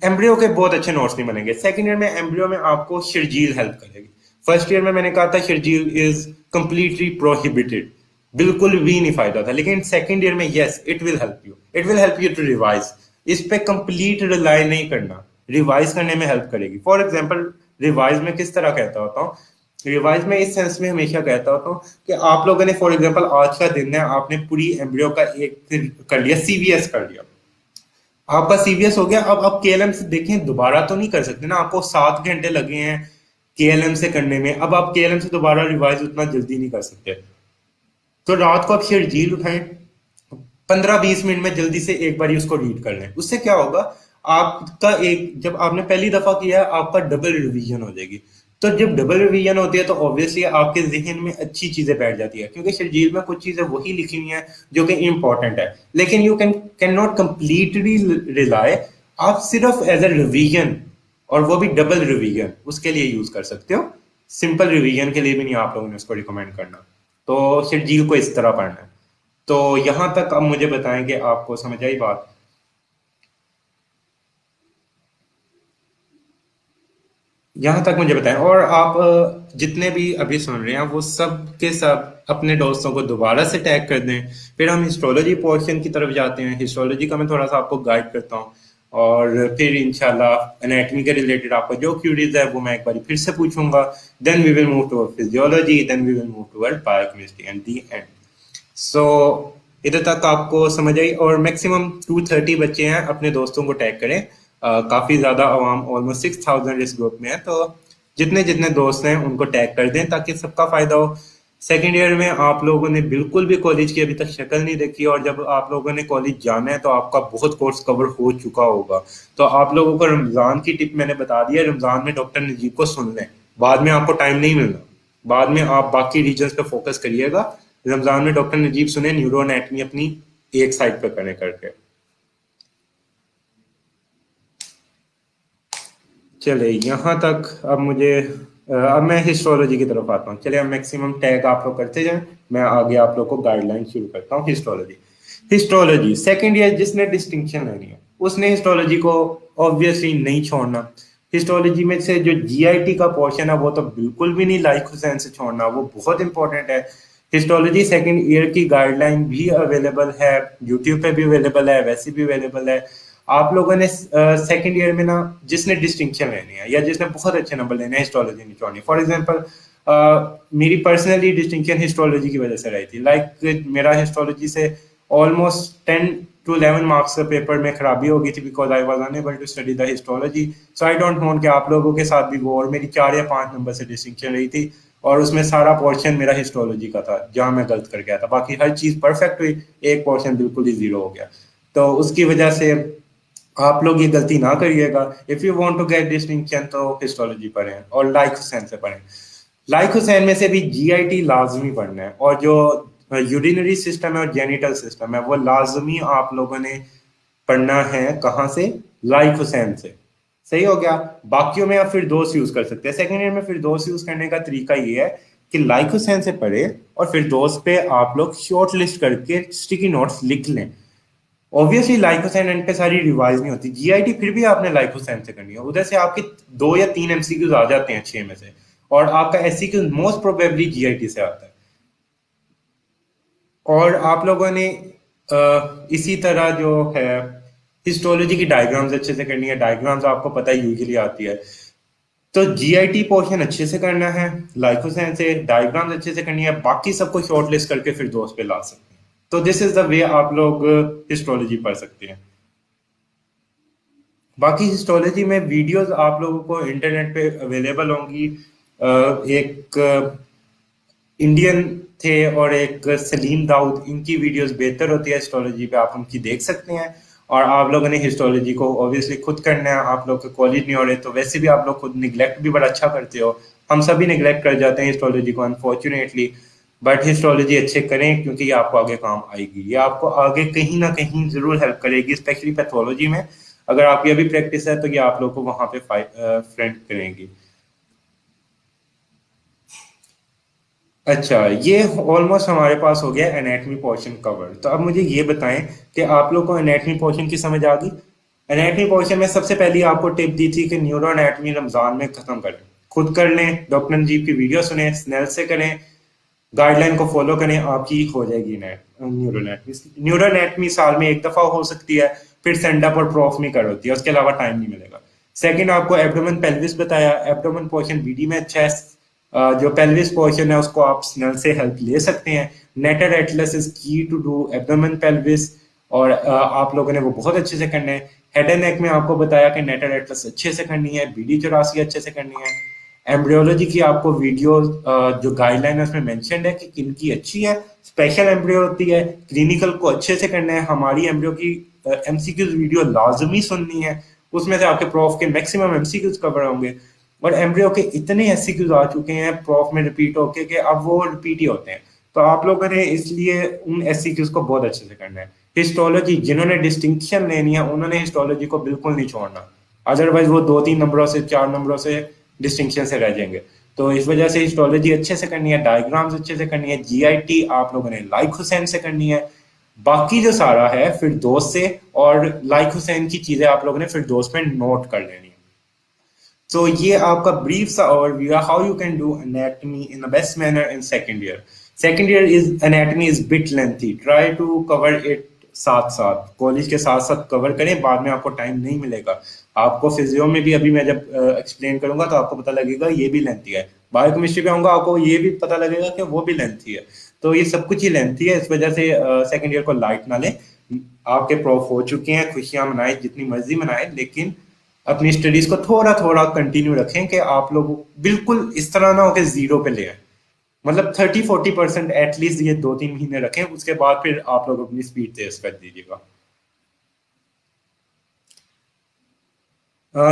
एम्ब्रियो के बहुत अच्छे नोट्स नहीं बनेंगे। सेकंड ईयर में एम्ब्रियो में आपको शिरजील हेल्प करेगी। फर्स्ट ईयर में मैंने कहा था शिरजील इज कंप्लीटली प्रोहिबिटेड, बिल्कुल भी नहीं फायदा था। लेकिन सेकंड ईयर में yes it will help you, it will help you to revise. इस पे कंप्लीट रिलाई नहीं करना, रिवाइज करने में हेल्प करेगी। फॉर एग्जाम्पल रिवाइज में किस तरह कहता होता हूँ, रिवाइज में इस सेंस में हमेशा कहता होता हूँ कि आप लोगों ने फॉर एग्जाम्पल आज का दिन है, आपने पूरी एम्ब्रियो का एक कर लिया, सीवीएस कर लिया, आपका सीवीएस हो गया। अब आप केएलएम से देखें, दोबारा तो नहीं कर सकते ना, आपको 7 घंटे लगे हैं केएलएम से करने में। अब आप केएलएम से दोबारा रिवाइज उतना जल्दी नहीं कर सकते, तो रात को आप शेरजील उठाएं, 15-20 मिनट में जल्दी से एक बार उसको रीड कर लें। उससे क्या होगा, आपका एक जब आपने पहली दफा किया है आपका डबल रिवीजन हो जाएगी। तो जब डबल रिवीजन होती है तो ऑब्वियसली आपके जहन में अच्छी चीजें बैठ जाती है, क्योंकि शेरजील में कुछ चीजें वही लिखी हुई हैं जो कि इंपॉर्टेंट है। लेकिन you can not completely rely, आप सिर्फ एज ए रिवीजन, और वो भी डबल रिवीजन, उसके लिए यूज कर सकते हो। सिंपल रिवीजन के लिए भी नहीं आप लोगों ने उसको रिकमेंड करना। तो शेरजील को इस तरह पढ़ना है। तो यहां तक अब मुझे बताएं कि आपको समझ आई बात। यहां तक मुझे बताएं, और आप जितने भी अभी सुन रहे हैं वो सब के सब अपने दोस्तों को दोबारा से टैग कर दें। फिर हम हिस्टोलॉजी पोर्शन की तरफ जाते हैं। हिस्टोलॉजी का मैं थोड़ा सा आपको गाइड करता हूँ, और फिर इंशाल्लाह एनाटॉमी के रिलेटेड आपको जो क्यूरीज है वो मैं एक बार फिर से पूछूंगा। Then we will move to physiology, then we will move to biochemistry and the end. So इधर तक आपको समझ आई। और मैक्सिमम 230 बच्चे हैं, अपने दोस्तों को टैग करें। काफी ज्यादा आवाम ऑलमोस्ट 6000 इस ग्रुप में है, तो जितने जितने दोस्त हैं उनको टैग कर दें ताकि सबका फायदा हो। सेकेंड ईयर में आप लोगों ने बिल्कुल भी कॉलेज की अभी तक शक्ल नहीं देखी, और जब आप लोगों ने कॉलेज जाना है तो आपका बहुत कोर्स कवर हो चुका होगा। तो आप लोगों को रमजान की टिप मैंने बता दी है, रमजान में डॉक्टर नजीब को सुन लें, बाद में आपको टाइम नहीं मिलना। बाद में आप बाकी रीजन्स पे फोकस करिएगा, रमजान में डॉक्टर नजीब सुने, न्यूरो एनाटमी अपनी एक साइड पे करें करके। चले यहाँ तक। अब मुझे अब मैं हिस्टोलॉजी की तरफ आता हूँ। चलिए अब मैक्सिमम टैग आप लोग करते जाएं, मैं आगे आप लोग को गाइडलाइन शुरू करता हूँ। हिस्टोलॉजी, हिस्टोलॉजी सेकेंड ईयर जिसने डिस्टिंक्शन लेनी है उसने हिस्टोलॉजी को ऑब्वियसली नहीं छोड़ना। हिस्टोलॉजी में से जो जीआईटी का पोर्शन है वो तो बिल्कुल भी नहीं लाइक हुसैन से छोड़ना, वो बहुत इंपॉर्टेंट है। हिस्टोलॉजी सेकेंड ईयर की गाइडलाइन भी अवेलेबल है, यूट्यूब पे भी अवेलेबल है, वैसे भी अवेलेबल है। आप लोगों ने सेकंड ईयर में ना, जिसने डिस्टिंक्शन लेनी है या जिसने बहुत अच्छे नंबर लेने हैं, हिस्टोलॉजी नहीं छोड़नी। फॉर एग्जांपल मेरी पर्सनली डिस्टिंक्शन हिस्टोलॉजी की वजह से रही थी। लाइक मेरा हिस्टोलॉजी से ऑलमोस्ट 10 to 11 मार्क्स का पेपर में खराबी हो गई थी, because I was unable to study the histology. So I don't want कि आप लोगों के साथ भी वो, और मेरी 4 या 5 नंबर से डिस्टिंक्शन रही थी, और उसमें सारा पोर्शन मेरा हिस्टोलॉजी का था जहां मैं गलत कर गया था। बाकी हर चीज परफेक्ट हुई, एक पोर्शन बिल्कुल ही जीरो हो गया। तो उसकी वजह से आप लोग ये गलती ना करिएगा। If you want to get distinction तो हिस्टोलॉजी पढ़ें, और लाइक हुसैन से पढ़ें। लाइक हुसैन में से भी जीआईटी लाजमी पढ़ना है, और जो यूरिनरी सिस्टम है और जेनिटल सिस्टम है वो लाजमी आप लोगों ने पढ़ना है। कहाँ से? लाइक हुसैन से। सही हो गया। बाकियों में आप फिर दोस्त यूज कर सकते हैं। सेकेंड ईयर में फिर दोस्त यूज करने का तरीका ये है कि लाइक हुसैन से पढ़े, और फिर दोस्त पे आप लोग शॉर्ट लिस्ट करके स्टिकी नोट्स लिख लें। ऑब्वियसली लाइक हुसैन एंड पे सारी रिवाइज नहीं होती, जीआईटी फिर भी आपने लाइक हुसैन से करनी है। उधर से आपके 2 या 3 एमसीक्यूज आ जाते हैं 6 में से, और आपका एससीक्यू मोस्ट प्रोबेबली जीआईटी से आता है। और आप लोगों ने इसी तरह जो है हिस्टोलॉजी की डायग्राम्स अच्छे से करनी है। डायग्राम्स आपको पता है यूजुअली आती है, तो जीआईटी पोर्शन अच्छे से करना है, लाइक हुसैन से डायग्राम्स अच्छे से करनी है, बाकी सबको शॉर्ट लिस्ट करके फिर दोस्त पे ला सकते हैं। तो दिस इज द वे आप लोग हिस्टोलॉजी पढ़ सकते हैं। बाकी हिस्टोलॉजी में वीडियोस आप लोगों को इंटरनेट पे अवेलेबल होंगी। एक इंडियन थे और एक सलीम दाऊद, इनकी वीडियोस बेहतर होती है हिस्टोलॉजी पे, आप उनकी देख सकते हैं। और आप लोगों ने हिस्टोलॉजी को ऑब्वियसली खुद करना है, आप लोग के कॉलेज नहीं हो रहे तो वैसे भी आप लोग खुद निगलेक्ट भी बड़ा अच्छा करते हो। हम सभी निगलेक्ट कर जाते हैं हिस्टोलॉजी को अनफॉर्चुनेटली। बट हिस्टोलॉजी अच्छे करें क्योंकि ये आपको आगे काम आएगी, ये आपको आगे कहीं ना कहीं जरूर हेल्प करेगी, स्पेशली पैथोलॉजी में। अगर आपकी अभी प्रैक्टिस है तो ये आप लोग को वहां पे फ्रेंड करेंगी। अच्छा, ये ऑलमोस्ट हमारे पास हो गया एनाटमी पोर्शन कवर। तो अब मुझे ये बताएं कि आप लोग को एनाटमी पोर्शन की समझ आ गई। एनाटमी पोर्शन में सबसे पहले आपको टिप दी थी कि न्यूरो एनाटमी रमजान में खत्म करें। खुद कर लें, डॉक्टर नजीब की वीडियो सुने, स्नेल से करें, गाइडलाइन को फॉलो करें, आपकी हो जाएगी न्यूरो एनाटमी। न्यूरो एनाटमी साल में एक दफा हो सकती है, फिर सेंड अप और प्रॉफ में कर होती है, उसके अलावा टाइम नहीं मिलेगा। सेकंड, आपको एब्डोमेन पेल्विस बताया, एब्डोमेन पोर्शन बीडी में अच्छा है। जो पेल्विस पोर्शन है उसको आप स्नेल से हेल्प ले सकते हैं। नेटर एटलस इज की टू डू एब्डोमेन पेल्विस, और आप लोगों ने वो बहुत अच्छे से करना है। हेड एंड नेक में आपको बताया कि नेटर एटलस अच्छे से करनी है, BD84 अच्छे से करनी है। एम्ब्रियोलॉजी की आपको वीडियो जो गाइडलाइन है उसमें मेंशन्ड है कि किनकी अच्छी है। स्पेशल एम्ब्रियो होती है, क्लिनिकल को अच्छे से करना है। हमारी एम्ब्रियो की MCQs वीडियो लाजमी सुननी है, उसमें से आपके प्रॉफ के मैक्सिमम MCQs कवर होंगे। और एम्ब्रियो के इतने SCQs आ चुके हैं प्रॉफ में रिपीट होके कि अब वो रिपीट ही होते हैं। तो आप लोगों ने इसलिए उन SCQs को बहुत अच्छे से करना है। हिस्टोलॉजी जिन्होंने डिस्टिंक्शन लेनी है उन्होंने हिस्टोलॉजी को बिल्कुल नहीं छोड़ना, अदरवाइज वो 2-3 नंबरों से 4 नंबरों से डिस्टिंक्शन से रह जाएंगे। तो इस वजह से हिस्टोलॉजी अच्छे से करनी है, डायग्राम्स अच्छे से करनी है, GIT आप लोगों ने लाइक हुसैन से करनी है। बाकी जो सारा है फिर दोस्त से, और लाइक हुसैन की चीजें आप लोगों ने फिर दोस्त में नोट कर लेनी है। तो ये आपका ब्रीफ सा ओवरव्यू है how you can do anatomy in the best manner in second year. Second year is anatomy is bit lengthy, try to cover it साथ साथ, कॉलेज के साथ साथ कवर करें, बाद में आपको टाइम नहीं मिलेगा। आपको फिजियो में भी अभी मैं जब एक्सप्लेन करूंगा तो आपको पता लगेगा ये भी लेंथी है। बायोकेमिस्ट्री पे आऊंगा आपको ये भी पता लगेगा कि वो भी लेंथी है। तो ये सब कुछ ही लेंथी है, इस वजह से सेकंड ईयर को लाइट ना लें। आपके प्रॉफ हो चुके हैं, खुशियां मनाएं जितनी मर्जी मनाएं, लेकिन अपनी स्टडीज को थोड़ा थोड़ा कंटिन्यू रखें कि आप लोग बिल्कुल इस तरह ना हो कि जीरो पे ले आए। मतलब 30-40% एटलीस्ट ये 2-3 महीने रखें, उसके बाद फिर आप लोग अपनी स्पीड तेज कर दीजिएगा।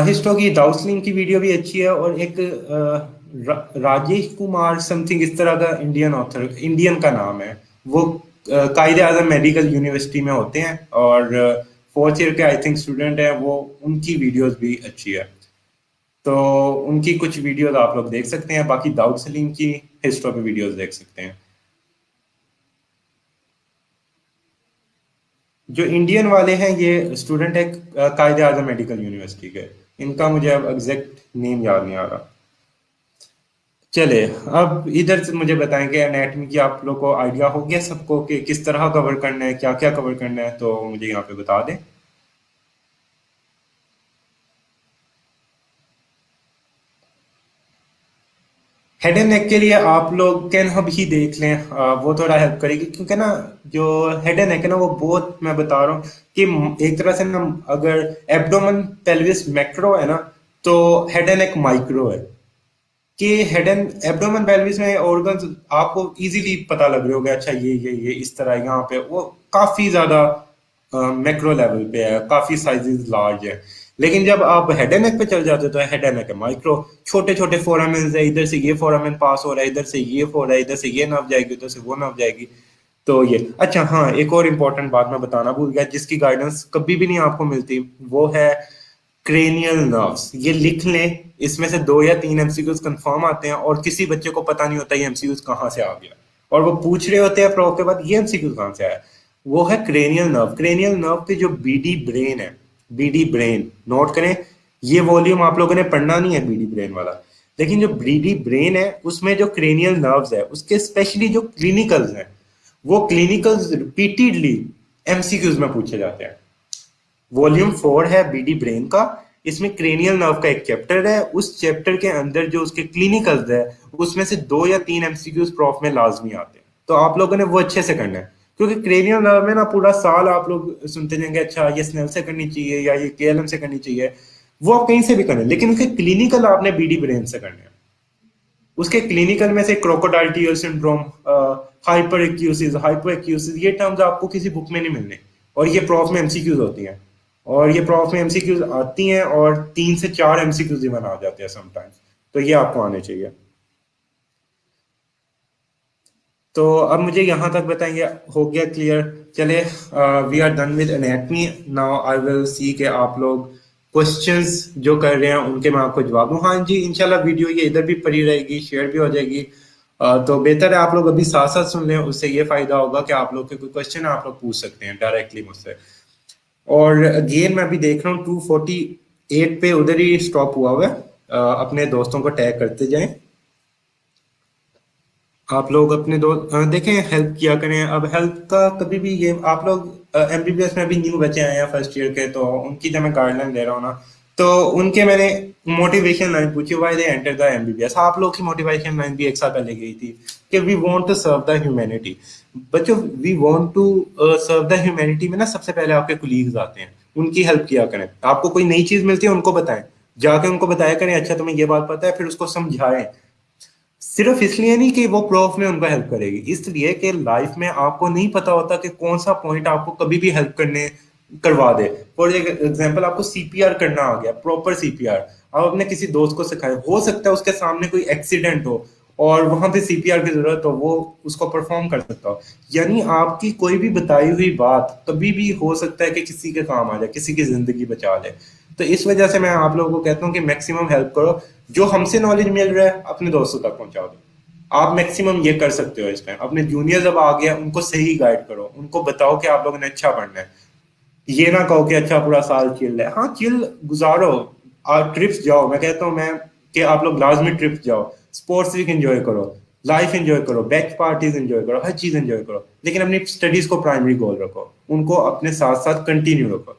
हिस्टो की दाउसलिंग की वीडियो भी अच्छी है, और एक राजेश कुमार समथिंग इस तरह का इंडियन ऑथर, इंडियन का नाम है वो, कायदे आजम मेडिकल यूनिवर्सिटी में होते हैं और फोर्थ ईयर के आई थिंक स्टूडेंट है वो, उनकी वीडियोस भी अच्छी है। तो उनकी कुछ वीडियोस आप लोग देख सकते हैं, बाकी दाऊद सलीम की हिस्टो पे वीडियोस देख सकते हैं। जो इंडियन वाले हैं ये स्टूडेंट है कायदे आजम मेडिकल यूनिवर्सिटी के, इनका मुझे अब एग्जैक्ट नेम याद नहीं आ रहा। चले, अब इधर से मुझे बताएं कि एनाटॉमी की आप लोग को आइडिया हो गया सबको कि किस तरह कवर करना है, क्या क्या कवर करना है, तो मुझे यहाँ पे बता दें। हेड एंड नेक के लिए आप लोग कैन हब ही देख लें, वो थोड़ा हेल्प करेगी क्योंकि ना जो हेड एंड नेक है ना वो बहुत, मैं बता रहा हूँ कि एक तरह से ना, अगर एब्डोमेन पेल्विस मैक्रो है ना तो हेड एंड नेक माइक्रो है। कि हेड एंड एब्डोमेन पेल्विस में ऑर्गन्स आपको इजीली पता लग रहे होंगे, अच्छा ये इस तरह यहाँ पे वो काफी ज्यादा मैक्रो लेवल पे है, काफी साइजेस लार्ज है। लेकिन जब आप हेड एंड नेक पे चल जाते हो तो हेड एंड नेक है माइक्रो, छोटे छोटे फोरामेन है, इधर से ये फोरामेन पास हो रहा है, इधर से ये हो रहा है, इधर से ये नब जाएगी, उधर से वो नब जाएगी। तो ये अच्छा, हाँ, एक और इम्पोर्टेंट बात मैं बताना भूल गया जिसकी गाइडेंस कभी भी नहीं आपको मिलती, वो है क्रेनियल नर्व्स। ये लिख लें, इसमें से 2 या 3 MCQs कंफर्म आते हैं और किसी बच्चे को पता नहीं होता ये MCQs कहाँ से आ गया, और वो पूछ रहे होते हैं प्रो के बाद ये MCQs कहाँ से आया। वो है क्रेनियल नर्व। क्रेनियल नर्व पे जो BD ब्रेन है, BD ब्रेन नोट करें, ये वॉल्यूम आप लोगों ने पढ़ना नहीं है BD ब्रेन वाला, लेकिन जो BD ब्रेन है उसमें जो क्रेनियल नर्व्स है उसके स्पेशली जो क्लिनिकल्स हैं, वो क्लिनिकल्स रिपीटेडली MCQs में पूछे जाते हैं। वॉल्यूम 4 है BD ब्रेन का, इसमें क्रेनियल नर्व का एक चैप्टर है, उस चैप्टर के अंदर जो उसके क्लिनिकल्स है उसमें से 2 या 3 MCQs प्रॉफ में लाजमी आते हैं। तो आप लोगों ने वो अच्छे से करना है, क्योंकि क्रेनियल नर्व में ना पूरा साल आप लोग सुनते जाएंगे अच्छा ये स्नेल से करनी चाहिए या ये KLM से करनी चाहिए, वो आप कहीं से भी करें, लेकिन उसके क्लिनिकल आपने BD ब्रेन से करने हैं। उसके क्लिनिकल में से crocodile tear syndrome, hyperacusis, hypoacusis, ये टर्म्स आपको किसी बुक में नहीं मिलने, और ये प्रॉफ में एमसीक्यूज होती हैं, और ये प्रॉफ में एमसीक्यूज आती हैं और 3 से 4 एमसीक्यूज इवन आ जाते हैं समटाइम्स, तो ये आपको आने चाहिए। तो अब मुझे यहाँ तक बताएंगे, हो गया क्लियर? चले, we are done with anatomy. Now I will see कि आप लोग क्वेश्चंस जो कर रहे हैं उनके मैं आपको जवाब दूँ। हाँ जी, इंशाल्लाह वीडियो ये इधर भी पड़ी रहेगी, शेयर भी हो जाएगी। तो बेहतर है आप लोग अभी साथ साथ सुन लें, उससे ये फायदा होगा कि आप लोग के कोई क्वेश्चन आप लोग पूछ सकते हैं डायरेक्टली मुझसे। और अगेन मैं अभी देख रहा हूँ 248 पे उधर ही स्टॉप हुआ हुआ है। अपने दोस्तों को टैग करते जाएं। आप लोग अपने देखें, हेल्प किया करें। अब हेल्प का कभी भी ये आप लोग एमबीबीएस में भी न्यू बच्चे आए हैं फर्स्ट ईयर के, तो उनकी जब मैं गाइडलाइन दे रहा हूँ ना, तो उनके मैंने मोटिवेशन लाइन पूछी, why they enter the MBBS. आप लोग की मोटिवेशन लाइन भी एक साल पहले गई थी कि we want to serve the humanity. बच्चों, we want to serve the humanity में ना सबसे पहले आपके कोलीग्स आते हैं, उनकी हेल्प किया करें। आपको कोई नई चीज मिलती है उनको बताएं, जाके उनको बताया करें, अच्छा तुम्हें ये बात पता है, फिर उसको समझाएं। सिर्फ इसलिए नहीं कि वो प्रॉफ में उनको हेल्प करेगी, इसलिए कि लाइफ में आपको नहीं पता होता कि कौन सा पॉइंट आपको कभी भी हेल्प करने करवा दे। फॉर एग्जाम्पल, आपको सीपीआर करना आ गया, प्रॉपर सीपीआर, आप अपने किसी दोस्त को सिखाए, हो सकता है उसके सामने कोई एक्सीडेंट हो और वहां पे सीपीआर की जरूरत हो, वो उसको परफॉर्म कर सकता हो। यानी आपकी कोई भी बताई हुई बात कभी भी हो सकता है कि किसी के काम आ जाए, किसी की जिंदगी बचा ले। तो इस वजह से मैं आप लोगों को कहता हूँ कि मैक्सिमम हेल्प करो। जो हमसे नॉलेज मिल रहा है अपने दोस्तों तक पहुंचा दो। आप मैक्सिमम ये कर सकते हो इस टाइम। अपने जूनियर जब आ गया उनको सही गाइड करो, उनको बताओ कि आप लोगों ने अच्छा पढ़ना है। ये ना कहो कि अच्छा पूरा साल चिल है, हाँ चिल गुजारो, ट्रिप्स जाओ, मैं कहता हूँ मैं कि आप लोग लाजमी ट्रिप्स जाओ, स्पोर्ट्स वीक एंजॉय करो, लाइफ एंजॉय करो, बैच पार्टीज एंजॉय करो, हर चीज एंजॉय करो, लेकिन अपनी स्टडीज को प्राइमरी गोल रखो, उनको अपने साथ साथ कंटिन्यू रखो।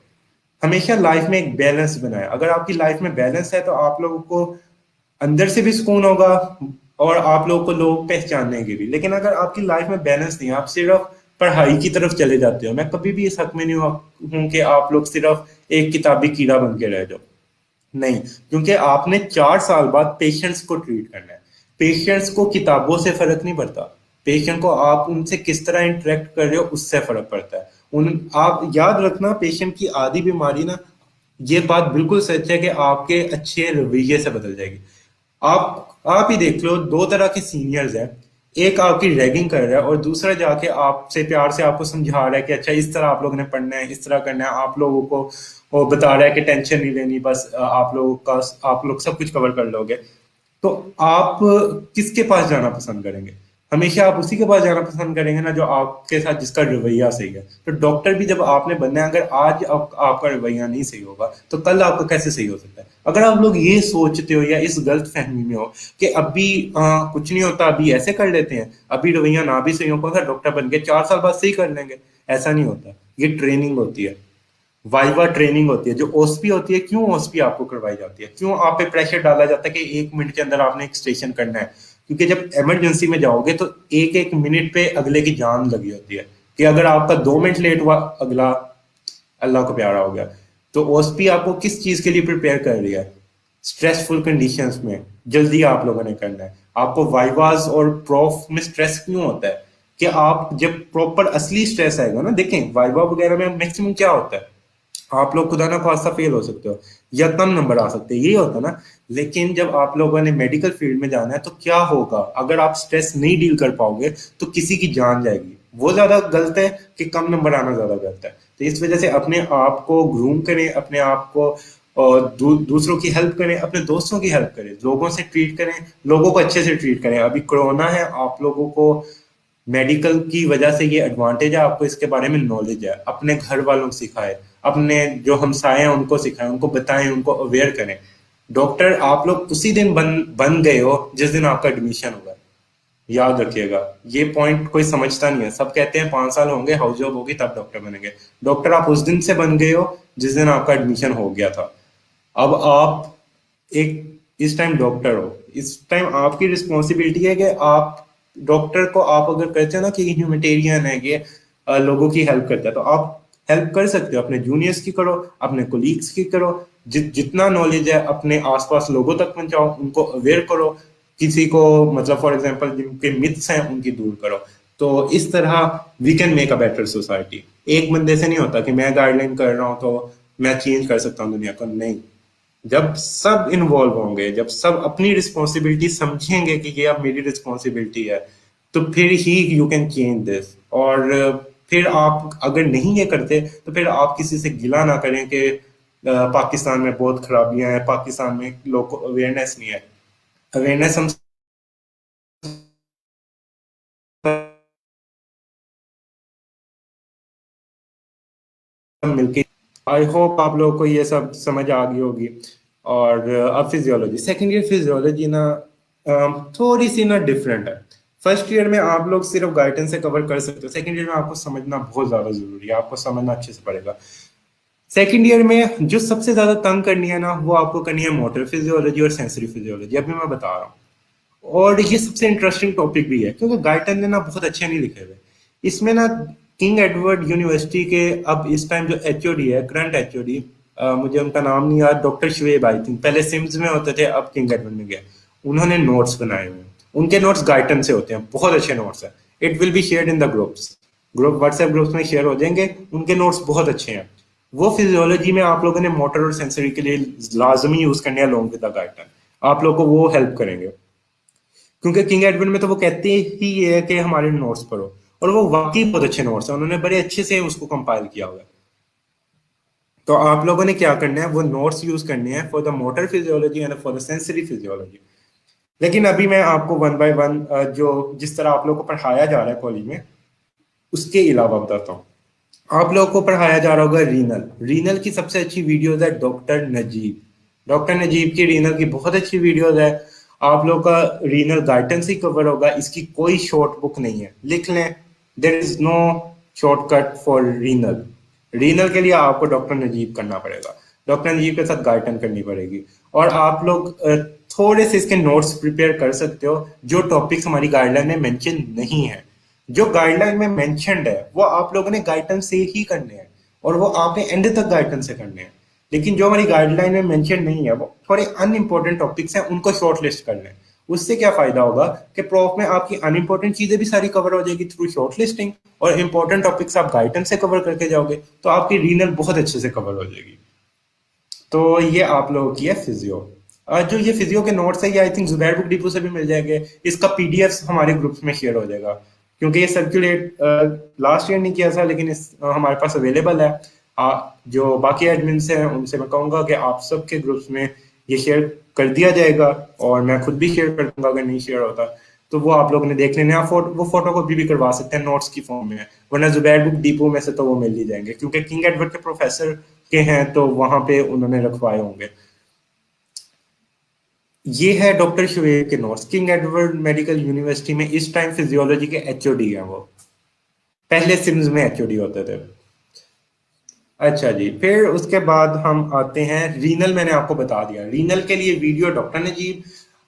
हमेशा लाइफ में एक बैलेंस बनाए। अगर आपकी लाइफ में बैलेंस है तो आप लोगों को अंदर से भी सुकून होगा और आप लोगों को लोग पहचानेंगे भी। लेकिन अगर आपकी लाइफ में बैलेंस नहीं है, आप सिर्फ पढ़ाई की तरफ चले जाते हो, मैं कभी भी इस हक में नहीं हूं कि आप लोग सिर्फ एक किताबी कीड़ा बन के रह जाओ। नहीं, क्योंकि आपने 4 साल बाद पेशेंट्स को ट्रीट करना है। पेशेंट्स को किताबों से फर्क नहीं पड़ता, पेशेंट को आप उनसे किस तरह इंटरेक्ट कर रहे हो उससे फर्क पड़ता है। उन आप याद रखना, पेशेंट की आधी बीमारी ना, ये बात बिल्कुल सच है कि आपके अच्छे रवैये से बदल जाएगी। आप ही देख लो, दो तरह के सीनियर्स हैं, एक आपकी रैगिंग कर रहा है और दूसरा जाके आपसे प्यार से आपको समझा रहा है कि अच्छा इस तरह आप लोगों ने पढ़ना है, इस तरह करना है, आप लोगों को वो बता रहा है कि टेंशन नहीं लेनी, बस आप लोगों का आप लोग सब कुछ कवर कर लोगे। तो आप किसके पास जाना पसंद करेंगे? हमेशा आप उसी के पास जाना पसंद करेंगे ना जो आपके साथ जिसका रवैया सही है। तो डॉक्टर भी जब आपने बनना है, अगर आज आपका रवैया नहीं सही होगा तो कल आपका कैसे सही हो सकता है? अगर आप लोग ये सोचते हो या इस गलत फहमी में हो कि अभी कुछ नहीं होता, अभी ऐसे कर लेते हैं, अभी रवैया ना भी सही हो, कौन सा डॉक्टर बन के 4 साल बाद सही कर लेंगे, ऐसा नहीं होता। ये ट्रेनिंग होती है, वाइवा ट्रेनिंग होती है। जो ओएसपी होती है, क्यों ओएसपी आपको करवाई जाती है, क्यों आप पे प्रेशर डाला जाता है कि 1 मिनट के अंदर आपने एक स्टेशन करना है? क्योंकि जब इमरजेंसी में जाओगे तो एक एक मिनट पे अगले की जान लगी होती है, कि अगर आपका 2 मिनट लेट हुआ, अगला अल्लाह को प्यारा हो गया। तो ओएसपी आपको किस चीज के लिए प्रिपेयर कर रही है? स्ट्रेसफुल कंडीशंस में जल्दी आप लोगों ने करना है। आपको वाइवाज और प्रोफ में स्ट्रेस क्यों होता है? कि आप जब प्रॉपर असली स्ट्रेस आएगा ना, देखें वाइवा वगैरह में मैक्सिमम क्या होता है, आप लोग खुदा ना खास्ता फेल हो सकते हो या कम नंबर आ सकते हैं, यही होता है ना। लेकिन जब आप लोगों ने मेडिकल फील्ड में जाना है तो क्या होगा, अगर आप स्ट्रेस नहीं डील कर पाओगे तो किसी की जान जाएगी। वो ज्यादा गलत है कि कम नंबर आना ज्यादा गलत है। तो इस वजह से अपने आप को ग्रूम करें, अपने आप को और दूसरों की हेल्प करें, अपने दोस्तों की हेल्प करें, लोगों से ट्रीट करें, लोगों को अच्छे से ट्रीट करें। अभी कोरोना है, आप लोगों को मेडिकल की वजह से ये एडवांटेज है, आपको इसके बारे में नॉलेज है। अपने घर वालों को सिखाए, अपने जो हमसाए हैं उनको सिखाएं, उनको बताएं, उनको अवेयर करें। डॉक्टर आप लोग उसी दिन बन गए हो जिस दिन आपका एडमिशन होगा। याद रखिएगा, ये पॉइंट कोई समझता नहीं है। सब कहते हैं 5 साल होंगे, हाउस जॉब होगी तब डॉक्टर बनेंगे। डॉक्टर आप उस दिन से बन गए हो जिस दिन आपका एडमिशन हो गया था। अब आप एक इस टाइम डॉक्टर हो, इस टाइम आपकी रिस्पॉन्सिबिलिटी है कि आप डॉक्टर को आप अगर कहते हैं ना कि ह्यूमैनिटेरियन है, कि लोगों की हेल्प करता है, तो आप हेल्प कर सकते हो। अपने जूनियर्स की करो, अपने कोलीग्स की करो, जितना नॉलेज है अपने आसपास लोगों तक पहुंचाओ, उनको अवेयर करो। किसी को मतलब फॉर एग्जांपल जिनके मिथ्स हैं उनकी दूर करो। तो इस तरह we can make a better society. एक बंदे से नहीं होता कि मैं गाइडलाइन कर रहा हूँ तो मैं चेंज कर सकता हूँ दुनिया को, नहीं। जब सब इन्वॉल्व होंगे, जब सब अपनी रिस्पॉन्सिबिलिटी समझेंगे कि ये अब मेरी रिस्पॉन्सिबिलिटी है, तो फिर ही यू कैन चेंज दिस। और फिर आप अगर नहीं ये करते तो फिर आप किसी से गिला ना करें कि पाकिस्तान में बहुत खराबियां हैं, पाकिस्तान में लोगों को अवेयरनेस नहीं है। अवेयरनेस हम सब मिलके। आई होप आप लोगों को ये सब समझ आ गई होगी। और अब फिजियोलॉजी, सेकेंड ईयर फिजियोलॉजी ना थोड़ी सी ना डिफरेंट है। फर्स्ट ईयर में आप लोग सिर्फ गाइडेंस से कवर कर सकते हो, सेकेंड ईयर में आपको समझना बहुत ज्यादा जरूरी है, आपको समझना अच्छे से पड़ेगा। सेकेंड ईयर में जो सबसे ज्यादा तंग करनी है ना, वो आपको करनी है मोटर फिजियोलॉजी और सेंसरी फिजियोलॉजी, अभी मैं बता रहा हूँ। और ये सबसे इंटरेस्टिंग टॉपिक भी है क्योंकि गाइटन ने ना बहुत अच्छे नहीं लिखे हुए इसमें ना। किंग एडवर्ड यूनिवर्सिटी के अब इस टाइम जो एचओडी है, करंट एचओडी, मुझे उनका नाम नहीं याद, डॉक्टर शुएब आई थिंक, पहले सिम्स में होते थे अब किंग एडवर्ड में गया। उन्होंने नोट्स बनाए हुए हैं, उनके नोट्स गाइटन से होते हैं, बहुत अच्छे नोट्स हैं। It will be shared in the groups, group WhatsApp groups में शेयर हो जाएंगे। उनके नोट्स बहुत अच्छे हैं। वो फिजियोलॉजी में आप लोगों ने मोटर और सेंसरी के लिए लाजमी यूज करने हैं अलोंग विद द गाइडन, आप लोगों को वो हेल्प करेंगे। क्योंकि किंग एडवर्ड में तो वो कहते ही ये है कि हमारे नोट्स पढ़ो, और वो वाकई बहुत अच्छे नोट्स हैं, उन्होंने बड़े अच्छे से उसको कंपाइल किया हुआ है। तो आप लोगों ने क्या करना है, वो नोट्स यूज करने हैं for the motor physiology and for the sensory physiology. लेकिन अभी मैं आपको वन बाय वन जो जिस तरह आप लोगों को पढ़ाया जा रहा है कॉलेज में, उसके अलावा बताता हूँ। आप लोगों को पढ़ाया जा रहा होगा रीनल। रीनल की सबसे अच्छी वीडियोस है डॉक्टर नजीब। डॉक्टर नजीब की रीनल की बहुत अच्छी वीडियोस है। आप लोगों का रीनल गाइडेंस ही कवर होगा, इसकी कोई शॉर्ट बुक नहीं है, लिख लें। There is no shortcut for renal. Renal के लिए आपको डॉक्टर नजीब करना पड़ेगा, डॉक्टर नजीब के साथ गाइडन करनी पड़ेगी। और आप लोग थोड़े से इसके नोट्स प्रिपेयर कर सकते हो जो टॉपिक्स हमारी गाइडलाइन में मेंशन नहीं है। जो गाइडलाइन में मेंशन्ड है वो आप लोगों ने गाइडेंस से ही करने हैं, और वो आपने एंड तक गाइडेंस से करने हैं। लेकिन जो हमारी गाइडलाइन में मेंशन नहीं है, वो थोड़े अनइंपॉर्टेंट टॉपिक्स हैं, उनको शॉर्ट लिस्ट कर लें। उससे क्या फायदा होगा कि प्रॉफ में आपकी अनइंपॉर्टेंट चीजें भी सारी कवर हो जाएगी थ्रू शॉर्ट लिस्टिंग, और इंपॉर्टेंट टॉपिक्स आप गाइडेंस से कवर करके जाओगे, तो आपकी रीनल बहुत अच्छे से कवर हो जाएगी। तो ये आप लोगों की है फिजियो। जो ये फिजियो के नोट्स है, ये I think Zubair book depot से भी मिल जाएंगे। इसका पीडीएफ हमारे ग्रुप्स में शेयर हो जाएगा, क्योंकि ये सर्कुलेट लास्ट ईयर नहीं किया था, लेकिन हमारे पास अवेलेबल है। जो बाकी एडमिन्स हैं उनसे मैं कहूंगा कि आप सबके ग्रुप्स में ये शेयर कर दिया जाएगा, और मैं खुद भी शेयर कर दूंगा अगर नहीं शेयर होता। तो वो आप लोगों ने देख लेना, आप वो फोटो कॉपी भी करवा सकते हैं, नोट्स की फॉर्म में है। वरना जुबैर बुक डिपो में से तो वो मिल ही जाएंगे, क्योंकि किंग एडवर्ड के प्रोफेसर के हैं तो वहां पे उन्होंने रखवाए होंगे। ये है डॉक्टर शुएब के notes. King Edward medical university में इस टाइम फिजियोलॉजी के एचओडी हैं वो, पहले सिम्स में एचओडी होते थे। अच्छा जी, फिर उसके बाद हम आते हैं रीनल। मैंने आपको बता दिया रीनल के लिए वीडियो डॉक्टर नजीब,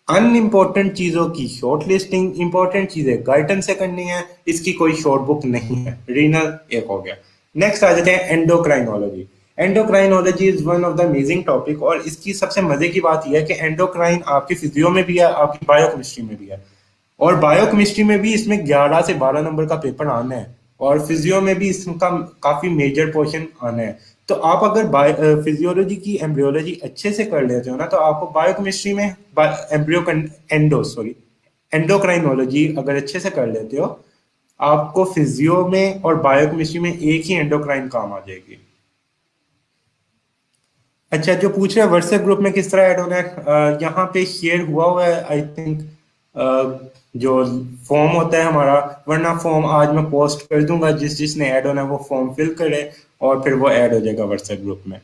अन इम्पोर्टेंट चीजों की शॉर्ट लिस्टिंग, इंपॉर्टेंट चीजें गाइडेंस से करनी है, इसकी कोई शॉर्ट बुक नहीं है। रीनल एक हो गया। नेक्स्ट आ जाते हैं endocrinology. Endocrinology is one of the amazing topic, और इसकी सबसे मजे की बात यह है कि एंडोक्राइन आपकी फिजियो में भी है, आपकी बायोकेमिस्ट्री में भी है। और बायोकेमिस्ट्री में भी इसमें 11 से 12 नंबर का पेपर आना है, और फिजियो में भी इसका काफी मेजर पोर्शन आना है। तो आप अगर फिजियोलॉजी की एम्ब्रियोलॉजी अच्छे से कर लेते हो ना, तो आपको बायोकेमिस्ट्री में एम्ब्रियो एंडो सॉरी एंडोक्राइनोलॉजी अगर अच्छे से कर लेते हो, आपको फिजियो में और बायोकेमिस्ट्री में एक ही एंडोक्राइन काम आ जाएगी। अच्छा, जो पूछ रहे हैं व्हाट्सएप ग्रुप में किस तरह ऐड होना है, यहाँ पे शेयर हुआ है आई थिंक जो फॉर्म होता है हमारा। वरना फॉर्म आज मैं पोस्ट कर दूंगा, जिसने ऐड होना है वो फॉर्म फिल करे, और फिर वो ऐड हो जाएगा व्हाट्सएप ग्रुप में।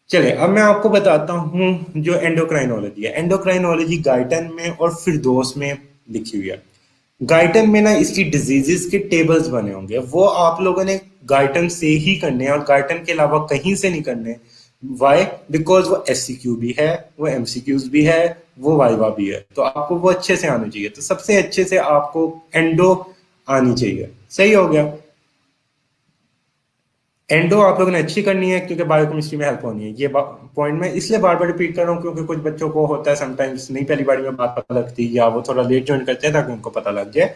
चलिए, अब मैं आपको बताता हूँ जो एंडोक्राइनोलॉजी है। एंडोक्राइनोलॉजी गाइटन में और फिरदौस में लिखी हुई है। गाइटन में ना इसकी डिजीजेस के टेबल्स बने होंगे, वो आप लोगों ने गाइटन से ही करने हैं, और गाइटन के अलावा कहीं से नहीं करने। वाई? बिकॉज वो एससीक्यू भी है, वो एमसीक्यूज भी है, वो वाइवा भी है, तो आपको वो अच्छे से आनी चाहिए। तो सबसे अच्छे से आपको एंडो आनी चाहिए। सही हो गया। एंडो आप लोगों ने अच्छी करनी है क्योंकि बायोकेमिस्ट्री में हेल्प होनी है। ये पॉइंट मैं इसलिए बार बार रिपीट कर रहा हूँ क्योंकि कुछ बच्चों को होता है समटाइम्स नहीं पहली बारी में बात पता लगती, या वो थोड़ा लेट ज्वाइन करते हैं ताकि उनको पता लग जाए।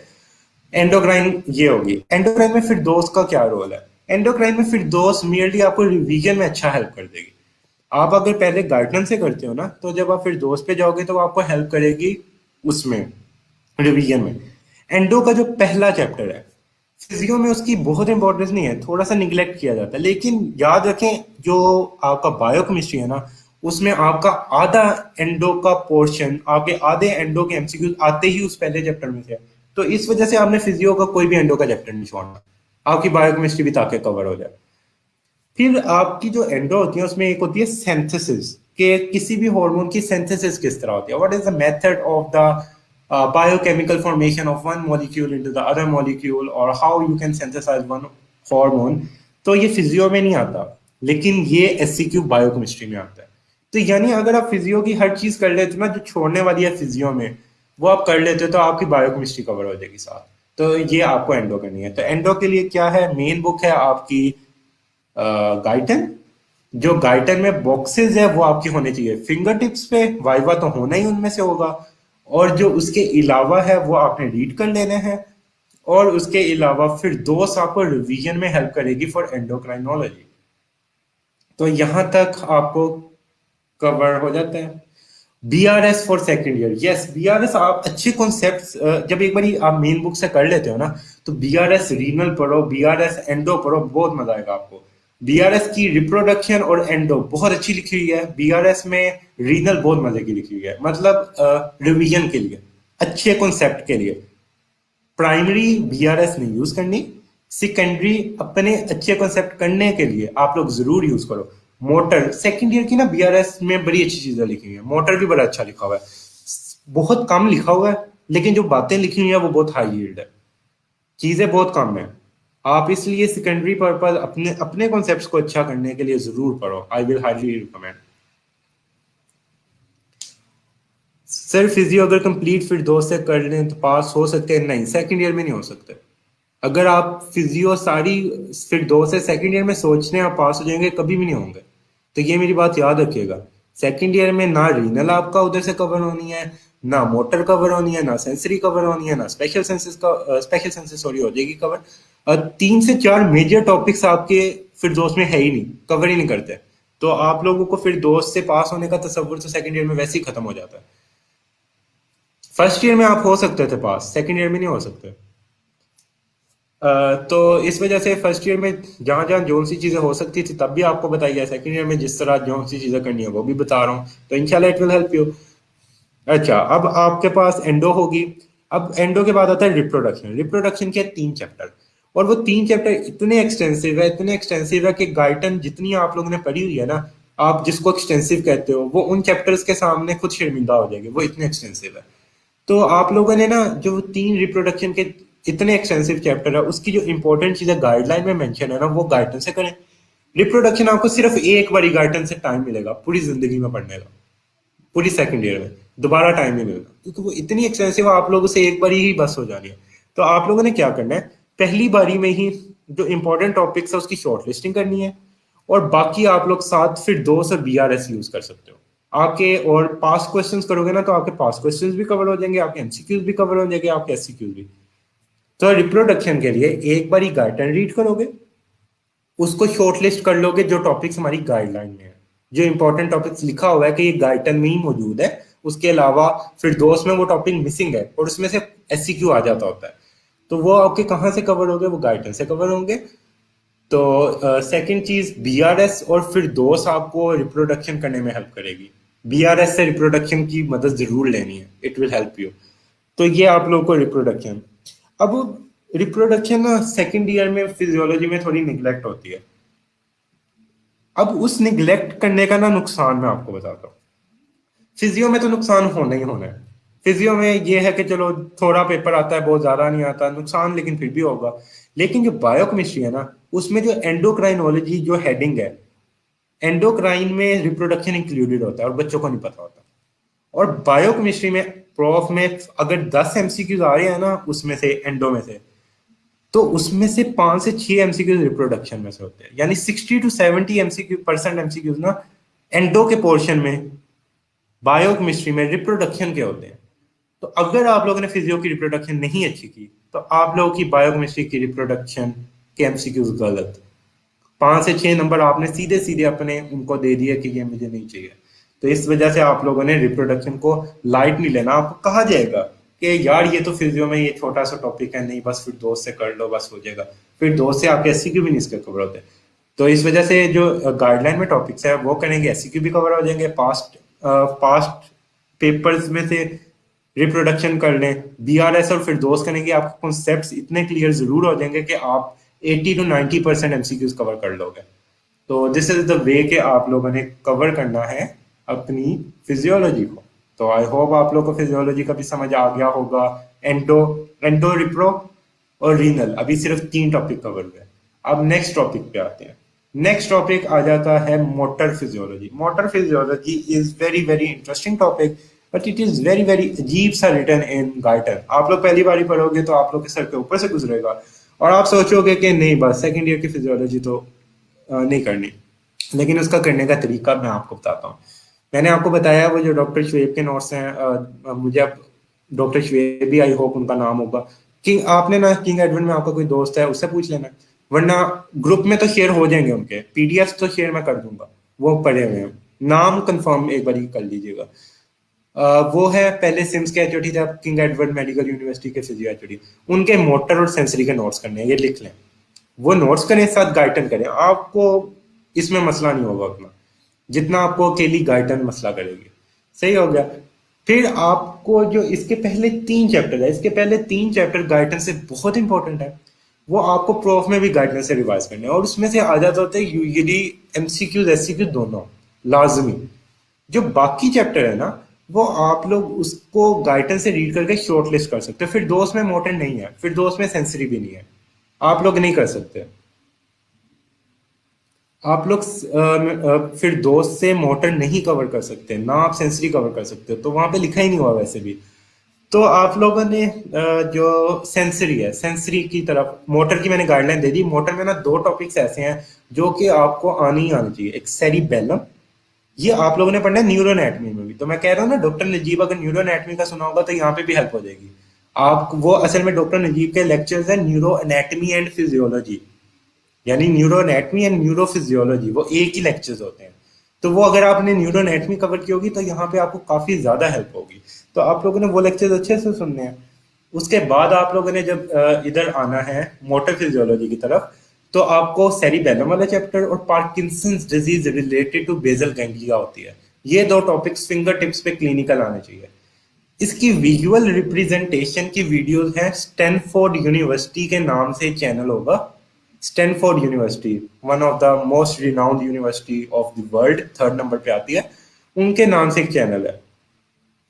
एंडोक्राइन ये होगी। एंडोक्राइन में फिर दोस्त का क्या रोल है? एंडोक्राइन में फिर दोस्त मियरली आपको रिवीजन में अच्छा हेल्प कर देगी। आप अगर पहले गार्डन से करते हो ना, तो जब आप फिर दोस्त पे जाओगे तो वो आपको हेल्प करेगी उसमें, रिवीजन में। एंडो का जो पहला चैप्टर है, फिजियो में उसकी बहुत इंपॉर्टेंस नहीं है, थोड़ा सा निग्लेक्ट किया जाता है, लेकिन याद रखें जो आपका बायोकेमिस्ट्री है ना, उसमें आपका आधा एंडो का पोर्शन, आपके आधे एंडो के एमसीक्यूज आते ही उस पहले चैप्टर में से। तो इस वजह से आपने फिजियो का कोई भी एंडो का चैप्टर नहीं छोड़ना, आपकी बायोकेमिस्ट्री भी ताकि कवर हो जाए। फिर आपकी जो एंडो होती है उसमें एक होती है सिंथेसिस, कि किसी भी हार्मोन की सिंथेसिस किस तरह होती है, what is the method of the biochemical formation of one molecule into the other molecule, or how you can synthesize one hormone। तो ये फिजियो में नहीं आता, लेकिन ये एससीक्यू बायोकेमिस्ट्री में आता है। तो यानी अगर आप फिजियो की हर चीज कर लेते हो ना जो छोड़ने वाली है फिजियो में, वो आप कर लेते हो तो आपकी बायोकेमिस्ट्री कवर हो जाएगी साथ। तो ये आपको एंडो करनी है। तो एंडो के लिए क्या है, मेन बुक है आपकी गाइटन। जो गाइटन में बॉक्सेस है वो आपकी होने चाहिए फिंगर टिप्स पे, वाइवा तो होना ही उनमें से होगा। और जो उसके अलावा है वो आपने रीड कर लेने हैं। और उसके अलावा फिर दोस्त आपको रिवीजन में हेल्प करेगी फॉर एंडोक्राइनोलॉजी। तो यहां तक आपको कवर हो जाता है। BRS for second year, yes BRS आप अच्छे कॉन्सेप्ट जब एक बार आप मेन बुक से कर लेते हो ना, तो बीआरएस रीनल पढ़ो, बीआरएस एंडो पढ़ो, बहुत मजा आएगा आपको। बीआरएस की रिप्रोडक्शन और एंडो बहुत अच्छी लिखी हुई है, बीआरएस में रीनल बहुत मजे की लिखी हुई है, मतलब रिवीजन के लिए, अच्छे कॉन्सेप्ट के लिए। प्राइमरी बीआरएस नहीं यूज करनी, सेकेंडरी अपने अच्छे कॉन्सेप्ट करने के लिए आप लोग जरूर यूज करो। मोटर सेकंड ईयर की ना बीआरएस में बड़ी अच्छी चीजें लिखी हुई है, मोटर भी बड़ा अच्छा लिखा हुआ है। बहुत कम लिखा हुआ है, लेकिन जो बातें लिखी हुई है वो बहुत हाई यील्ड है, चीजें बहुत कम है। आप इसलिए सेकेंडरी पर्पज अपने अपने कॉन्सेप्ट्स को अच्छा करने के लिए जरूर पढ़ो। I will highly recommend. Sir physio अगर कंप्लीट फिर दो से कर लें तो पास हो सकते हैं? नहीं, सेकंड ईयर में नहीं हो सकते। अगर आप फिजियो सारी फिर दो से सेकंड ईयर में सोच रहे हैं आप पास हो जाएंगे, कभी भी नहीं होंगे। तो ये मेरी बात याद रखिएगा। सेकंड ईयर में ना रीनल आपका उधर से कवर होनी है, ना मोटर कवर होनी है, ना सेंसरी कवर होनी है, ना स्पेशल सेंसेस सॉरी हो जाएगी कवर। 3 से 4 मेजर टॉपिक्स आपके फिर दोस्त में है ही नहीं, कवर ही नहीं करते। तो आप लोगों को फिर दोस्त से पास होने का तस्वुर तो सेकंड ईयर में वैसे ही खत्म हो जाता है। फर्स्ट ईयर में आप हो सकते थे पास, सेकंड ईयर में नहीं हो सकते। तो इस वजह से फर्स्ट ईयर में जहां जहां जो सी चीजें हो सकती थी तब भी आपको बताई है, सेकंड ईयर में जिस तरह जो सी चीजें करनी है वो भी बता रहा हूँ, तो इंशाल्लाह इट विल हेल्प यू। अच्छा, अब आपके पास एंडो होगी। अब एंडो के बाद आता है रिप्रोडक्शन। रिप्रोडक्शन के 3 चैप्टर, और वो 3 चैप्टर इतने एक्सटेंसिव है, इतने एक्सटेंसिव है कि गाइटन जितनी आप लोगों ने पढ़ी हुई है ना, आप जिसको एक्सटेंसिव कहते हो, वो उन चैप्टर्स के सामने खुद शर्मिंदा हो जाएगी, वो इतने एक्सटेंसिव है। तो आप लोगों ने ना जो 3 रिप्रोडक्शन के इतने एक्सटेंसिव चैप्टर है, उसकी जो इंपॉर्टेंट चीजें गाइडलाइन में मेंशन है ना, वो गाइडन से करें। रिप्रोडक्शन आपको सिर्फ एक बारी गाइडन से टाइम मिलेगा पूरी जिंदगी में पढ़ने का, पूरी सेकंड ईयर में दोबारा टाइम नहीं मिलेगा, क्योंकि वो इतनी एक्सपेंसिव है, आप लोगों से एक बारी ही बस हो जानी है। तो आप लोगों ने क्या करना है, पहली बारी में ही जो इंपॉर्टेंट टॉपिक्स है उसकी शॉर्ट लिस्टिंग करनी है, और बाकी आप लोग साथ फिर दो से बीआरएस यूज कर सकते हो। आपके और पास क्वेश्चंस करोगे ना, तो आपके पास क्वेश्चंस भी कवर हो जाएंगे, आपके एमसीक्यूज भी कवर हो जाएंगे, आपके एससीक्यूज भी। तो रिप्रोडक्शन के लिए एक बार ही गाइडलाइन रीड करोगे, उसको शॉर्ट लिस्ट कर लोगे जो टॉपिक्स हमारी गाइडलाइन में है, जो इंपॉर्टेंट टॉपिक्स लिखा हुआ है कि ये गाइडलाइन में ही मौजूद है, उसके अलावा फिर दोस्त में वो टॉपिक मिसिंग है और उसमें से एससीक्यू आ जाता होता है, तो वो आपके कहाँ से कवर होंगे, वो गाइडलाइन से कवर होंगे। तो सेकंड चीज बीआरएस और फिर दोस्त आपको रिप्रोडक्शन करने में हेल्प करेगी। बीआरएस से रिप्रोडक्शन की मदद जरूर लेनी है, इट विल हेल्प यू। तो ये आप लोगों को रिप्रोडक्शन। अब रिप्रोडक्शन ना सेकंड ईयर में फिजियोलॉजी में थोड़ी निग्लेक्ट होती है। अब उस निग्लेक्ट करने का ना नुकसान मैं आपको बताता हूँ। फिजियो में तो नुकसान होना ही होना है। फिजियो में ये है कि चलो थोड़ा पेपर आता है, बहुत ज्यादा नहीं आता नुकसान, लेकिन फिर भी होगा। लेकिन जो बायोकेमिस्ट्री है ना, उसमें जो एंडोक्राइनोलॉजी जो हेडिंग है, एंडोक्राइन में रिप्रोडक्शन इंक्लूडेड होता है और बच्चों को नहीं पता होता। और बायोकेमिस्ट्री में प्रोफ में अगर 10 एमसीक्यूज आ रहे हैं ना उसमें से, एंडो में से, तो उसमें से 5 से 6 एमसीक्यूज रिप्रोडक्शन में से होते हैं, यानी 60 to 70 एमसीक्यूज ना एंडो के पोर्शन में, बायोकेमिस्ट्री में रिप्रोडक्शन के होते हैं। तो अगर आप लोगों ने फिजियो की रिप्रोडक्शन नहीं अच्छी की तो आप लोगों की बायोकेमिस्ट्री की रिप्रोडक्शन के एमसीक्यूज गलत, 5 से 6 नंबर आपने सीधे सीधे अपने उनको दे दिए कि ये मुझे नहीं चाहिए। तो इस वजह से आप लोगों ने रिप्रोडक्शन को लाइट नहीं लेना। आपको कहा जाएगा कि यार ये तो फिजियो में ये छोटा सा टॉपिक है, नहीं बस फिर दोस्त से कर लो बस हो जाएगा, फिर दोस्त से आपके एससीक्यू भी नहीं इसके कवर होते। तो इस वजह से जो गाइडलाइन में टॉपिक्स है वो करेंगे, एससीक्यू भी कवर हो जाएंगे, पास्ट पास्ट पेपर्स में से रिप्रोडक्शन कर लें, बीआरएस और फिर दोस्त करेंगे, आपके कॉन्सेप्ट्स इतने क्लियर जरूर हो जाएंगे कि आप 80 to 90% एमसीक्यूज कवर कर लोगे। तो दिस इज द वे कि आप लोगों ने कवर करना है अपनी फिजियोलॉजी को। तो आई होप आप लोग को फिजियोलॉजी का भी समझ आ गया होगा। एंडो एंडो रिप्रो और रीनल, अभी सिर्फ 3 टॉपिक कवर हुए। अब नेक्स्ट टॉपिक पे आते हैं। नेक्स्ट टॉपिक आ जाता है motor physiology. Motor physiology is very very interesting topic, but it is very very अजीब सा रिटर्न इन गाइडन। आप लोग पहली बार पढ़ोगे तो आप लोग के सर के ऊपर से गुजरेगा और आप सोचोगे कि नहीं बस सेकेंड ईयर की फिजियोलॉजी तो नहीं करनी। लेकिन उसका करने का तरीका मैं आपको बताता हूँ। मैंने आपको बताया वो जो डॉक्टर शुएब के नोट्स हैं, मुझे अब डॉक्टर शुएब भी, आई होप उनका नाम होगा। किंग आपने ना किंग एडवर्ड में आपका कोई दोस्त है उससे पूछ लेना, वरना ग्रुप में तो शेयर हो जाएंगे, उनके पीडीएफ तो शेयर मैं कर दूंगा, वो पढ़े हुए हैं। नाम कंफर्म एक बार कर लीजिएगा। वो है पहले सिम्स के एचओडी थे, अब किंग एडवर्ड मेडिकल यूनिवर्सिटी के फिजियो एचओडी। उनके मोटर और सेंसरी के नोट्स करने हैं, ये लिख लें। वो नोट्स करें साथ गाइडन करें, आपको इसमें मसला नहीं होगा उतना जितना आपको अकेली गाइडन मसला करेगी। सही हो गया। फिर आपको जो इसके पहले 3 चैप्टर है, इसके पहले 3 चैप्टर गाइडन से बहुत इंपॉर्टेंट है, वो आपको प्रूफ में भी गाइडन से रिवाइज करने हैं, और उसमें से आ जाता होता है यूजली एमसीक्यूज एससीक्यूज दोनों लाजमी। जो बाकी चैप्टर है ना वो आप लोग उसको गाइडन से रीड करके शॉर्ट लिस्ट कर सकते हो। फिर दोस्त में मोटर नहीं है, फिर दोस्त में सेंसरी भी नहीं है, आप लोग नहीं कर सकते। आप लोग फिर दोस्त से मोटर नहीं कवर कर सकते ना, आप सेंसरी कवर कर सकते हो, तो वहां पे लिखा ही नहीं हुआ वैसे भी। तो आप लोगों ने जो सेंसरी है, सेंसरी की तरफ, मोटर की मैंने गाइडलाइन दे दी। मोटर में ना 2 टॉपिक्स ऐसे हैं जो कि आपको आनी ही आनी चाहिए। एक सेरिबेलम, ये आप लोगों ने पढ़ना है न्यूरो एनाटमी में भी। तो मैं कह रहा हूँ ना, डॉक्टर नजीब अगर न्यूरो एनाटमी का सुना होगा तो यहाँ पे भी हेल्प हो जाएगी। आप वो असल में डॉक्टर नजीब के लेक्चर्स है न्यूरो एनाटमी एंड फिजियोलॉजी, यानी neuro anatomy and neuro physiology, वो एक ही लेक्चर्स होते हैं। तो वो अगर आपने न्यूरो एनाटमी कवर की होगी तो यहाँ पे आपको काफी ज्यादा हेल्प होगी। तो आप लोगों ने वो लेक्चर्स अच्छे से सुनने हैं। उसके बाद आप लोगों ने जब इधर आना है मोटर फिजियोलॉजी की तरफ, तो आपको सेरिबेलम वाला चैप्टर और Parkinson's disease related to basal ganglia होती है, ये 2 टॉपिक्स फिंगर टिप्स पे क्लिनिकल आने चाहिए। इसकी विजुअल रिप्रेजेंटेशन की वीडियोस हैं, स्टैनफोर्ड यूनिवर्सिटी के नाम से चैनल होगा। Stanford University, one of the most renowned university of the world, 3rd number पे आती है, उनके नाम से एक चैनल है।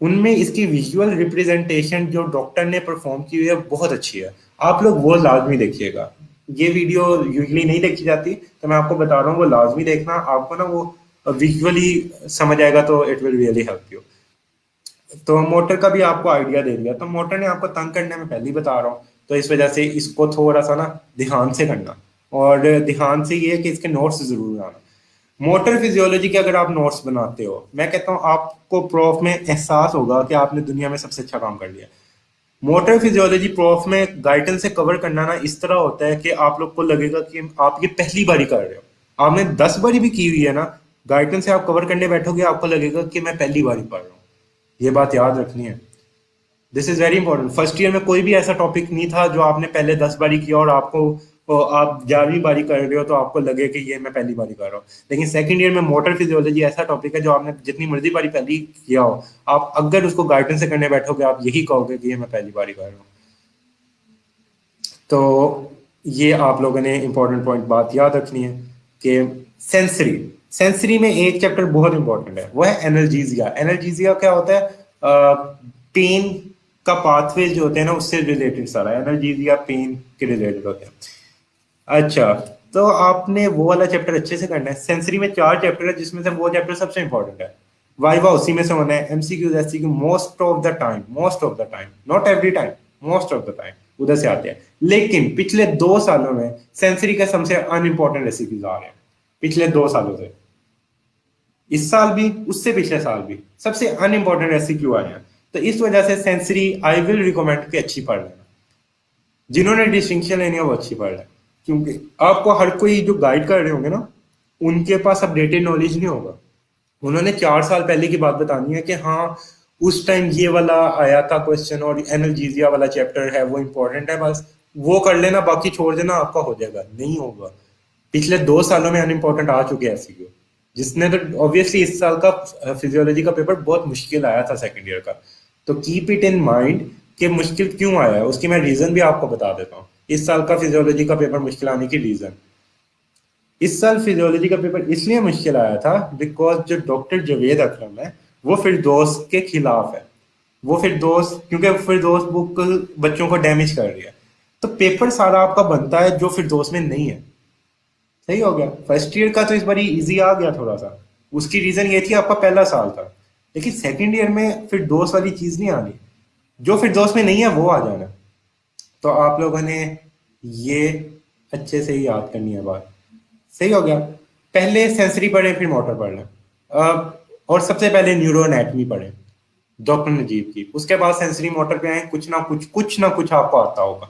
उनमें इसकी विजुअल रिप्रेजेंटेशन जो डॉक्टर ने परफॉर्म की हुई है बहुत अच्छी है, आप लोग वो लाजमी देखिएगा। ये वीडियो यूजली नहीं देखी जाती, तो मैं आपको बता रहा हूँ वो लाजमी देखना, आपको ना वो विजुअली समझ आएगा, तो it will really help you. तो मोटर का भी आपको आइडिया दे दिया, तो मोटर ने आपको तंग करने में पहले ही बता रहा हूँ, तो इस वजह से इसको थोड़ा सा ना ध्यान से करना, और ध्यान से ये है कि इसके नोट्स जरूर आना। मोटर फिजियोलॉजी के अगर आप नोट्स बनाते हो, मैं कहता हूँ आपको प्रूफ में एहसास होगा कि आपने दुनिया में सबसे अच्छा काम कर लिया। मोटर फिजियोलॉजी प्रूफ में गाइडेंस से कवर करना ना इस तरह होता है कि आप लोग को लगेगा कि आप ये पहली बारी कर रहे हो, आपने 10 बारी भी की हुई है ना, गाइडेंस से आप कवर करने बैठोगे आपको लगेगा कि मैं पहली बारी पढ़ रहा हूँ। ये बात याद रखनी है, this is very important. First year में कोई भी ऐसा टॉपिक नहीं था जो आपने पहले 10 बारी किया और आपको आप 11वीं बारी कर रहे हो तो आपको लगे कि ये मैं पहली बारी कर रहा हूँ। लेकिन सेकंड ईयर में मोटर फिजियोलॉजी ऐसा टॉपिक है जो आपने जितनी मर्जी बारी पहली किया हो, आप अगर उसको गाइडेंस से करने बैठोगे आप यही कहोगे कि ये मैं पहली बारी कर रहा हूँ। तो ये आप लोगों ने इंपॉर्टेंट पॉइंट बात याद रखनी है कि सेंसरी, सेंसरी में एक चैप्टर बहुत इंपॉर्टेंट है, वो है एनर्जीजिया। एनर्जीजिया क्या होता है? पेन का पाथवे जो होते हैं ना उससे रिलेटेड सारा एनर्जीजिया पेन के रिलेटेड होते हैं। अच्छा, तो आपने वो वाला चैप्टर अच्छे से करना है। सेंसरी में 4 चैप्टर है जिसमें से वो चैप्टर सबसे इंपॉर्टेंट है, वाइवा उसी में से होना है, MCQs SCQ most of the time, most of the time, not every time, most of the time उधर से आते हैं। लेकिन पिछले 2 सालों में सेंसरी के सबसे अनइम्पोर्टेंट रेसिपीज आ रहे हैं, पिछले 2 सालों से। इस साल भी, उससे पिछले साल भी सबसे अनइम्पोर्टेंट रेसिपी आए हैं। तो इस वजह से सेंसरी आई विल रिकमेंड कि अच्छी पढ़ लेना। जिन्होंने डिस्टिंक्शन लेनी है वो अच्छी पढ़ लें, क्योंकि आपको हर कोई जो गाइड कर रहे होंगे ना, उनके पास अपडेटेड नॉलेज नहीं होगा। उन्होंने 4 साल पहले की बात बतानी है कि हाँ उस टाइम ये वाला आया था क्वेश्चन और एनाल्जीसिया वाला चैप्टर है वो इंपॉर्टेंट है, बस वो कर लेना, बाकी छोड़ देना, आपका हो जाएगा। नहीं होगा। पिछले 2 सालों में अनइम्पोर्टेंट आ चुके हैं एससीक्यू। जिसने तो ऑब्वियसली इस साल का फिजियोलॉजी का पेपर बहुत मुश्किल आया था सेकंड ईयर का। तो कीप इट इन माइंड कि मुश्किल क्यों आया है, उसकी मैं रीजन भी आपको बता देता हूँ। इस साल का फिजियोलॉजी का पेपर मुश्किल आने की रीजन, इस साल फिजियोलॉजी का पेपर इसलिए मुश्किल आया था बिकॉज जो डॉक्टर जावेद अकरम है वो फिरदौस के खिलाफ है। वो फिरदौस, क्योंकि फिरदौस बुक बच्चों को डैमेज कर रही है, तो पेपर सारा आपका बनता है जो फिरदौस में नहीं है। सही हो गया। फर्स्ट ईयर का तो इस बार इजी आ गया थोड़ा सा। उसकी रीजन ये थी आपका पहला साल था। लेकिन सेकंड ईयर में फिर दोस्त वाली चीज नहीं आनी, जो फिर दोस्त में नहीं है वो आ जाना। तो आप लोगों ने ये अच्छे से ही याद करनी है बात। सही हो गया। पहले सेंसरी पढ़े फिर मोटर पढ़ लें। और सबसे पहले न्यूरो एनाटमी पढ़े डॉक्टर नजीब की, उसके बाद सेंसरी मोटर पे आए, कुछ ना कुछ आपको आता होगा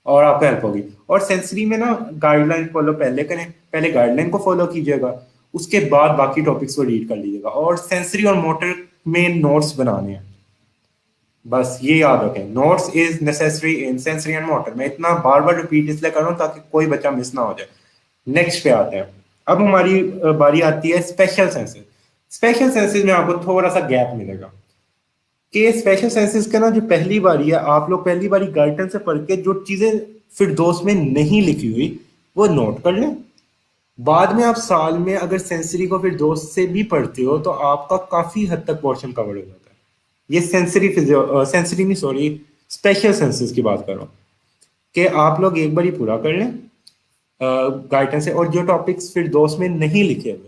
और आपको हेल्प होगी। और सेंसरी में ना गाइडलाइन फॉलो पहले करें, पहले गाइडलाइन को फॉलो कीजिएगा, उसके बाद बाकी टॉपिक्स को रीड कर लीजिएगा। और सेंसरी और मोटर में नोट्स बनाने हैं, बस ये याद रखें, notes is necessary in sensory and motor. मैं इतना बार बार रिपीट इसलिए कर रहा हूँ ताकि कोई बच्चा मिस ना हो जाए। नेक्स्ट पे आते हैं। अब हमारी बारी आती है स्पेशल सेंसेस। स्पेशल सेंसेस में आपको थोड़ा सा गैप मिलेगा कि स्पेशल सेंसेस का ना जो पहली बारी है, आप लोग पहली बारी गाइडेंस से पढ़ के जो चीजें फिर दोस्त में नहीं लिखी हुई वो नोट कर लें। बाद में आप साल में अगर सेंसरी को फिर दोस्त से भी पढ़ते हो तो आपका काफी हद तक पोर्शन कवर हो जाता है। ये सेंसरी फिजियो सेंसरी नहीं, सॉरी, स्पेशल सेंसेस की बात कर रहा हूँ कि आप लोग एक बार ही पूरा कर लें गाइडेंस से, और जो टॉपिक्स फिर दोस्त में नहीं लिखे हुए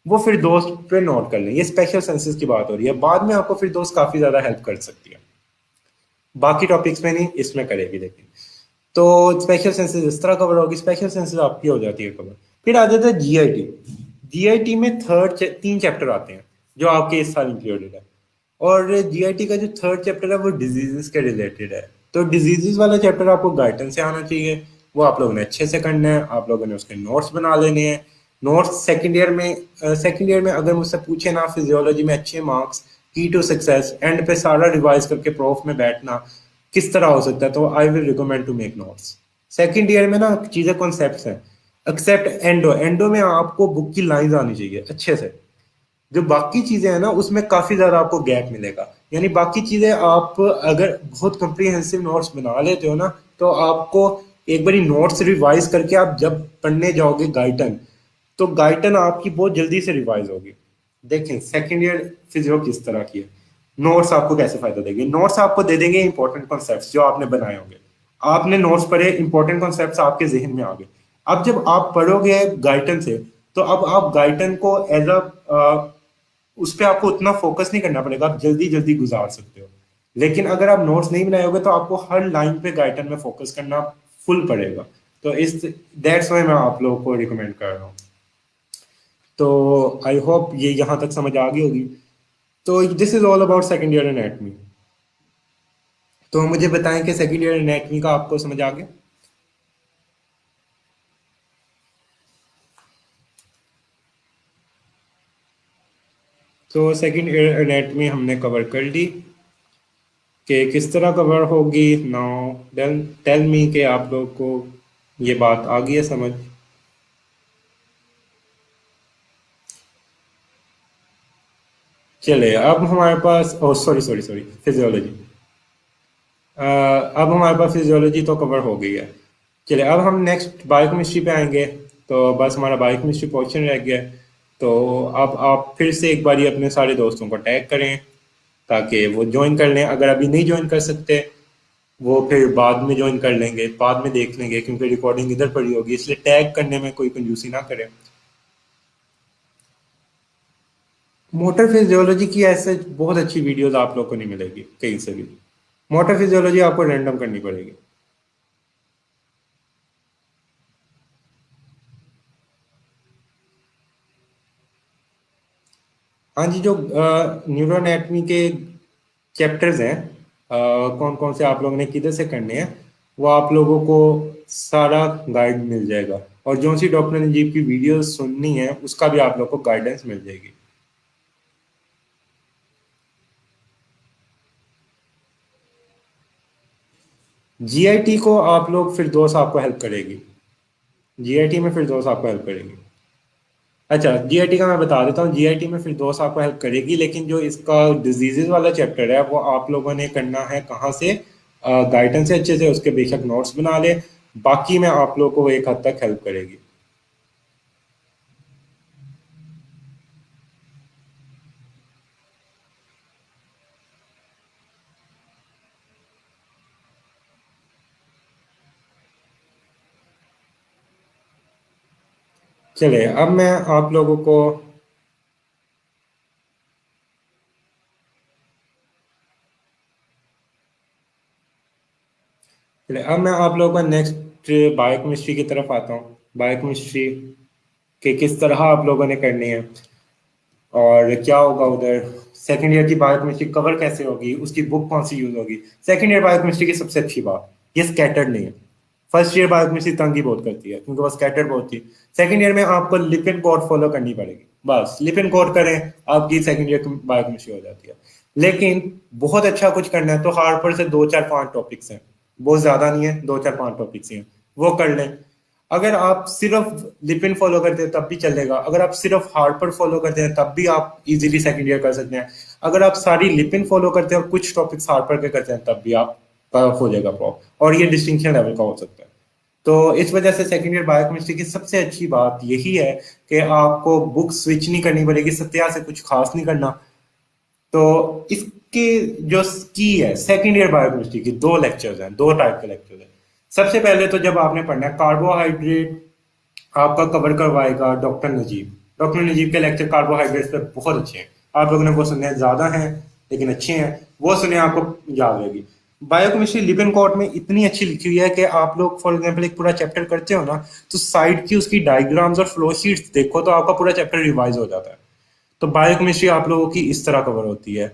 वो फिर दोस्त पे नोट कर लें। ये स्पेशल सेंसेस की बात हो रही है, बाद में आपको फिर दोस्त काफी ज्यादा हेल्प कर सकती है। बाकी टॉपिक्स में नहीं, इसमें करेगी। लेकिन तो स्पेशल सेंसेस इस तरह कवर होगी, स्पेशल सेंसेस आपकी हो जाती है कवर। फिर आ जाता है जीआईटी। जीआईटी में तीन चैप्टर आते हैं जो आपके इस साल इंक्लूडेड है। और जीआईटी का जो थर्ड चैप्टर है वो डिजीजेस के रिलेटेड है। तो डिजीजेस वाला चैप्टर आपको गाइडेंस से आना चाहिए, वो आप लोगों ने अच्छे से करना है, आप लोगों ने उसके नोट्स बना लेने हैं। नोट्स सेकंड ईयर में अगर मुझसे पूछे ना फिजियोलॉजी में अच्छे मार्क्स, की टू सक्सेस, एंड पे सारा रिवाइज करके प्रूफ में बैठना किस तरह हो सकता है, तो I will recommend to make notes. Second year में ना चीजें कॉन्सेप्ट्स हैं, एक्सेप्ट एंडो। एंडो में आपको बुक की लाइंस आनी चाहिए अच्छे से। जो बाकी चीजें हैं ना उसमें काफी ज्यादा आपको गैप मिलेगा। यानी बाकी चीजें आप अगर बहुत कॉम्प्रिहेंसिव नोट्स बना लेते हो ना, तो आपको एक बारी नोट्स रिवाइज करके आप जब पढ़ने जाओगे गाइडन, तो गाइडन आपकी बहुत जल्दी से रिवाइज होगी। देखें सेकंड ईयर फिजियो किस तरह की है। नोट्स आपको कैसे फायदा देंगे, नोट्स आपको दे देंगे इंपॉर्टेंट कॉन्सेप्ट्स जो आपने बनाए होंगे। आपने नोट्स पढ़े, इंपॉर्टेंट कॉन्सेप्ट्स आपके जहन में आ गए। अब जब आप पढ़ोगे गाइडन से, तो अब आप गाइडन को एज अ उस पर आपको उतना फोकस नहीं करना पड़ेगा, आप जल्दी जल्दी गुजार सकते हो। लेकिन अगर आप नोट्स नहीं बनाए होगे तो आपको हर लाइन पे गाइडन में फोकस करना फुल पड़ेगा। तो इस दैट्स वाई मैं आप लोगों को रिकमेंड कर रहा हूँ। तो आई होप ये यहाँ तक समझ आ गई होगी। तो this is all about second year anatomy. तो मुझे बताएं कि सेकंड ईयर एनाटमी का आपको समझ आ गया। तो सेकंड ईयर एनाटमी हमने कवर कर ली कि किस तरह कवर होगी। नाउ देन टेल मी कि आप लोग को ये बात आ गई है समझ। चले अब हमारे पास, ओ सॉरी सॉरी सॉरी, फिजियोलॉजी। अब हमारे पास फिजियोलॉजी तो कवर हो गई है। चलिए अब हम नेक्स्ट बायोकेमिस्ट्री पे आएंगे। तो बस हमारा बायोकेमिस्ट्री पोर्शन रह गया है। तो अब आप फिर से एक बार अपने सारे दोस्तों को टैग करें ताकि वो ज्वाइन कर लें। अगर अभी नहीं ज्वाइन कर सकते वो फिर बाद में ज्वाइन कर लेंगे, बाद में देख लेंगे, क्योंकि रिकॉर्डिंग इधर पड़ी होगी, इसलिए टैग करने में कोई कंजूसी ना करें। मोटर फिजियोलॉजी की ऐसे बहुत अच्छी वीडियोस आप लोग को नहीं मिलेगी कहीं से भी। मोटर फिजियोलॉजी आपको रैंडम करनी पड़ेगी। हाँ जी, जो न्यूरो एनाटमी के चैप्टर्स हैं, कौन कौन से आप लोगों ने किधर से करने हैं, वो आप लोगों को सारा गाइड मिल जाएगा। और जो सी डॉक्टर नजीब की वीडियोस सुननी है उसका भी आप लोग को गाइडेंस मिल जाएगी। जीआईटी को आप लोग फिर दोस्त आपको हेल्प करेगी। जीआईटी में फिर दोस्त आपको हेल्प करेगी। अच्छा, जीआईटी का मैं बता देता हूँ। जीआईटी में फिर दोस्त आपको हेल्प करेगी, लेकिन जो इसका डिजीजेज वाला चैप्टर है वो आप लोगों ने करना है कहाँ से, गाइडेंस से अच्छे से उसके बेशक नोट्स बना ले। बाकी में आप लोगों को एक हद तक हेल्प करेगी। चलिए अब मैं आप लोगों को, चलिए अब मैं आप लोगों को नेक्स्ट बायोकेमिस्ट्री की तरफ आता हूँ। बायोकेमिस्ट्री के किस तरह आप लोगों ने करनी है और क्या होगा उधर, सेकंड ईयर की बायोकेमिस्ट्री कवर कैसे होगी, उसकी बुक कौन सी यूज होगी। सेकंड ईयर बायोकेमिस्ट्री की सबसे अच्छी बात, ये स्कैटर्ड नहीं है। फर्स्ट ईयर बायोकेमिस्ट्री तंग ही बहुत करती है क्योंकि वो स्कैटर्ड बहुत थी। सेकंड ईयर में आपको लिपिड कोड फॉलो करनी पड़ेगी, बस लिपिड कोड करें आपकी सेकंड ईयर की बायोकेमिस्ट्री हो जाती है। लेकिन बहुत अच्छा कुछ करना है तो हार्पर से 2 4 5 टॉपिक्स हैं, बहुत ज्यादा नहीं है, 2 4 5 टॉपिक्स ही हैं, वो कर लें। अगर आप सिर्फ लिपिन फॉलो करते हैं तब भी चलेगा, अगर आप सिर्फ हार्पर फॉलो करते हैं तब भी आप इजीली सेकंड ईयर कर सकते हैं। अगर आप सारी लिपिन फॉलो करते हैं और कुछ टॉपिक्स हार्पर के करते हैं तब भी आप का हो जाएगा प्रॉप, और ये डिस्टिंक्शन लेवल का हो सकता है। तो इस वजह से सेकंड ईयर बायोकेमिस्ट्री की सबसे अच्छी बात यही है कि आपको बुक स्विच नहीं करनी पड़ेगी, सत्या से कुछ खास नहीं करना। तो इसके जो की है सेकंड ईयर बायोकेमिस्ट्री की, 2 लेक्चर्स हैं, 2 टाइप के लेक्चर्स हैं। सबसे पहले तो जब आपने पढ़ना है कार्बोहाइड्रेट, आपका कवर करवाएगा डॉक्टर नजीब। डॉक्टर नजीब के लेक्चर कार्बोहाइड्रेट्स पे बहुत अच्छे हैं, आप लोगों ने वो सुने, ज्यादा हैं लेकिन अच्छे हैं, वो सुने, आपको याद रहेगी। बायोकेमिस्ट्री लिपिन कोट में इतनी अच्छी लिखी हुई है कि आप लोग फॉर एग्जांपल एक पूरा चैप्टर करते हो ना, तो साइड की उसकी डायग्राम्स और फ्लो शीट्स देखो तो आपका पूरा चैप्टर रिवाइज हो जाता है। तो बायोकेमिस्ट्री आप लोगों की इस तरह कवर होती है।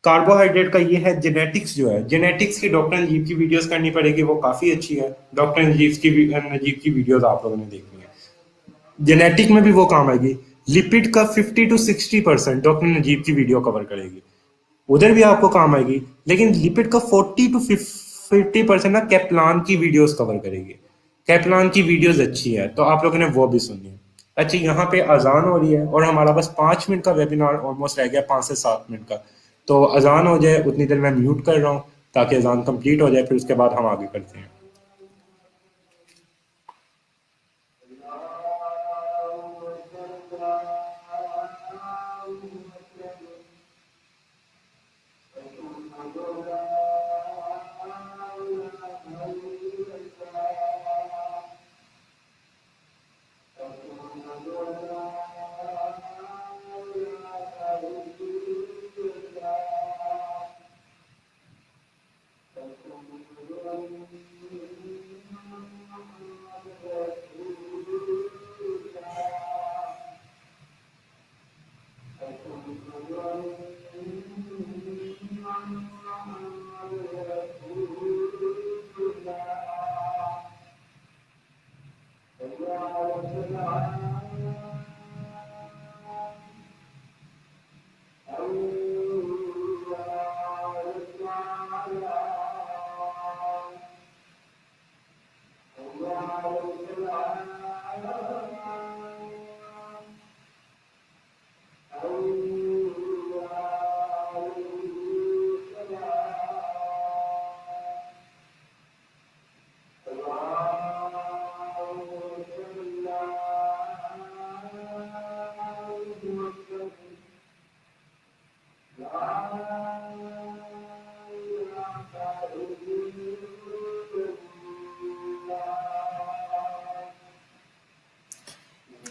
कार्बोहाइड्रेट का ये है, जेनेटिक्स जो है, जेनेटिक्स की डॉक्टर नजीब की वीडियोस करनी पड़ेगी, वो काफी अच्छी है। डॉक्टर नजीब की वीडियोस आप लोगों ने देखनी है, जेनेटिक में भी वो काम आएगी। लिपिड का 50 to 60% डॉक्टर नजीब की वीडियो कवर करेगी, उधर भी आपको काम आएगी। लेकिन लिपिड का 40 to 50% ना कैप्लान की वीडियोस कवर करेगी। कैप्लान की वीडियोस अच्छी है तो आप लोगों ने वो भी सुननी है। अच्छा, यहाँ पे अजान हो रही है और हमारा बस 5 मिनट का वेबिनार ऑलमोस्ट रह गया, 5 से 7 मिनट का। तो अजान हो जाए उतनी देर मैं म्यूट कर रहा हूँ ताकि अजान कंप्लीट हो जाए, फिर उसके बाद हम आगे करते हैं।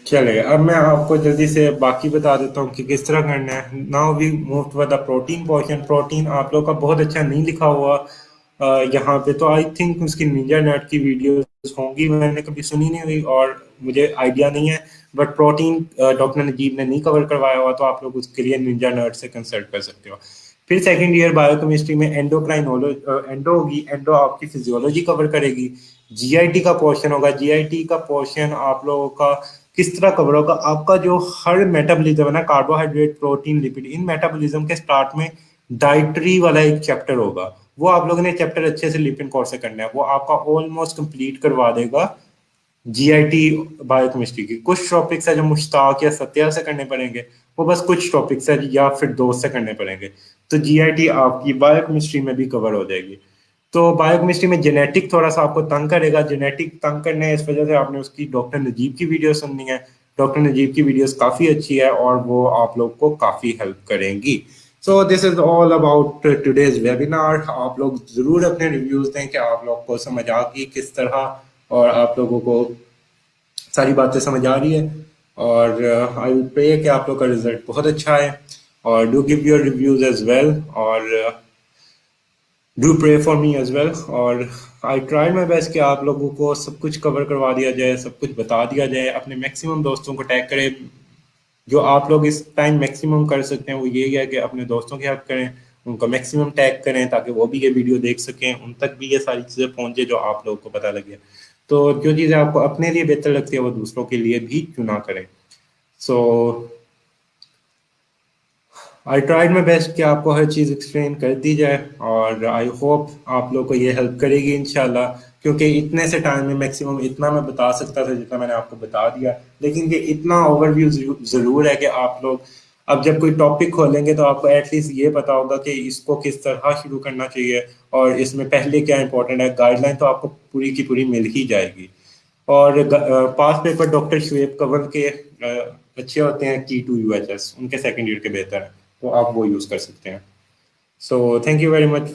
चले अब मैं आपको जल्दी से बाकी बता देता हूँ कि किस तरह करना है। Now we move to the protein portion. Protein आप लोग का बहुत अच्छा नहीं लिखा हुआ यहाँ पे, तो आई थिंक उसकी निंजा नेट की वीडियोस होंगी, मैंने कभी सुनी नहीं हुई और मुझे आइडिया नहीं है। बट प्रोटीन डॉक्टर नजीब ने नहीं कवर करवाया हुआ, तो आप लोग उसके लिए निंजा नर्ड से कंसल्ट कर सकते हो। फिर सेकंड ईयर बायोकेमिस्ट्री में एंडोक्राइनोलॉजी, एंडो होगी, एंडो आपकी फिजियोलॉजी कवर करेगी। जीआईटी का पोर्शन होगा, जीआईटी का पोर्शन आप लोगों का किस तरह कवर होगा, आपका जो हर मेटाबॉलिज्म है ना, कार्बोहाइड्रेट, प्रोटीन, लिपिड, इन मेटाबॉलिज्म के स्टार्ट में डाइटरी वाला एक चैप्टर होगा, वो आप लोगों ने चैप्टर अच्छे से लिपिन कोर्स से करना है, वो आपका ऑलमोस्ट कंप्लीट करवा देगा जीआईटी बायोकेमिस्ट्री की। कुछ टॉपिक्स है जो मुश्ताक या सत्या से करने पड़ेंगे, वो बस कुछ टॉपिक्स है या फिर दोस्त से करने पड़ेंगे, तो जीआईटी आपकी बायोकेमिस्ट्री में भी कवर हो जाएगी। तो बायोकेमिस्ट्री में जेनेटिक थोड़ा सा आपको तंग करेगा, जेनेटिक तंग करने है, इस वजह से आपने उसकी डॉक्टर नजीब की वीडियो सुननी है। डॉक्टर नजीब की वीडियोस काफ़ी अच्छी है और वो आप लोग को काफ़ी हेल्प करेंगी। So this is all about today's webinar. आप लोग ज़रूर अपने रिव्यूज़ दें कि आप लोग को समझ आ गई किस तरह, और आप लोगों को सारी बातें समझ आ रही है, और आई विल प्रे कि आप लोग का रिजल्ट बहुत अच्छा है, और do give your reviews as well, और do pray for me as well. और आई ट्राई माई बेस्ट कि आप लोगों को सब कुछ कवर करवा दिया जाए, सब कुछ बता दिया जाए। अपने मैक्सिमम दोस्तों को टैग करें, जो आप लोग इस टाइम मैक्सिमम कर सकते हैं वो यही है कि अपने दोस्तों की हेल्प करें, उनको मैक्सिमम टैग करें ताकि वो भी ये वीडियो देख सकें, उन तक भी ये सारी चीज़ें पहुंचे जो आप लोगों को पता लगे। तो जो चीज़ें आपको अपने लिए बेहतर लगती है वो दूसरों के लिए भी चुना करें। सो आई ट्राइड माई बेस्ट कि आपको हर चीज़ एक्सप्लेन कर दी जाए, और आई होप आप लोग को ये हेल्प करेगी इंशाल्लाह, क्योंकि इतने से टाइम में मैक्सिमम इतना मैं बता सकता था जितना मैंने आपको बता दिया, लेकिन ये इतना ओवरव्यू ज़रूर है कि आप लोग अब जब कोई टॉपिक खोलेंगे तो आपको एटलीस्ट ये पता होगा कि इसको किस तरह शुरू करना चाहिए, और इसमें पहले क्या इंपॉर्टेंट है। गाइडलाइन तो आपको पूरी की पूरी मिल ही जाएगी। और पास पेपर डॉक्टर शुएब कंवल के अच्छे होते हैं, T2 UHS उनके सेकंड ईयर के बेहतर हैं, तो आप वो यूज़ कर सकते हैं। So thank you very much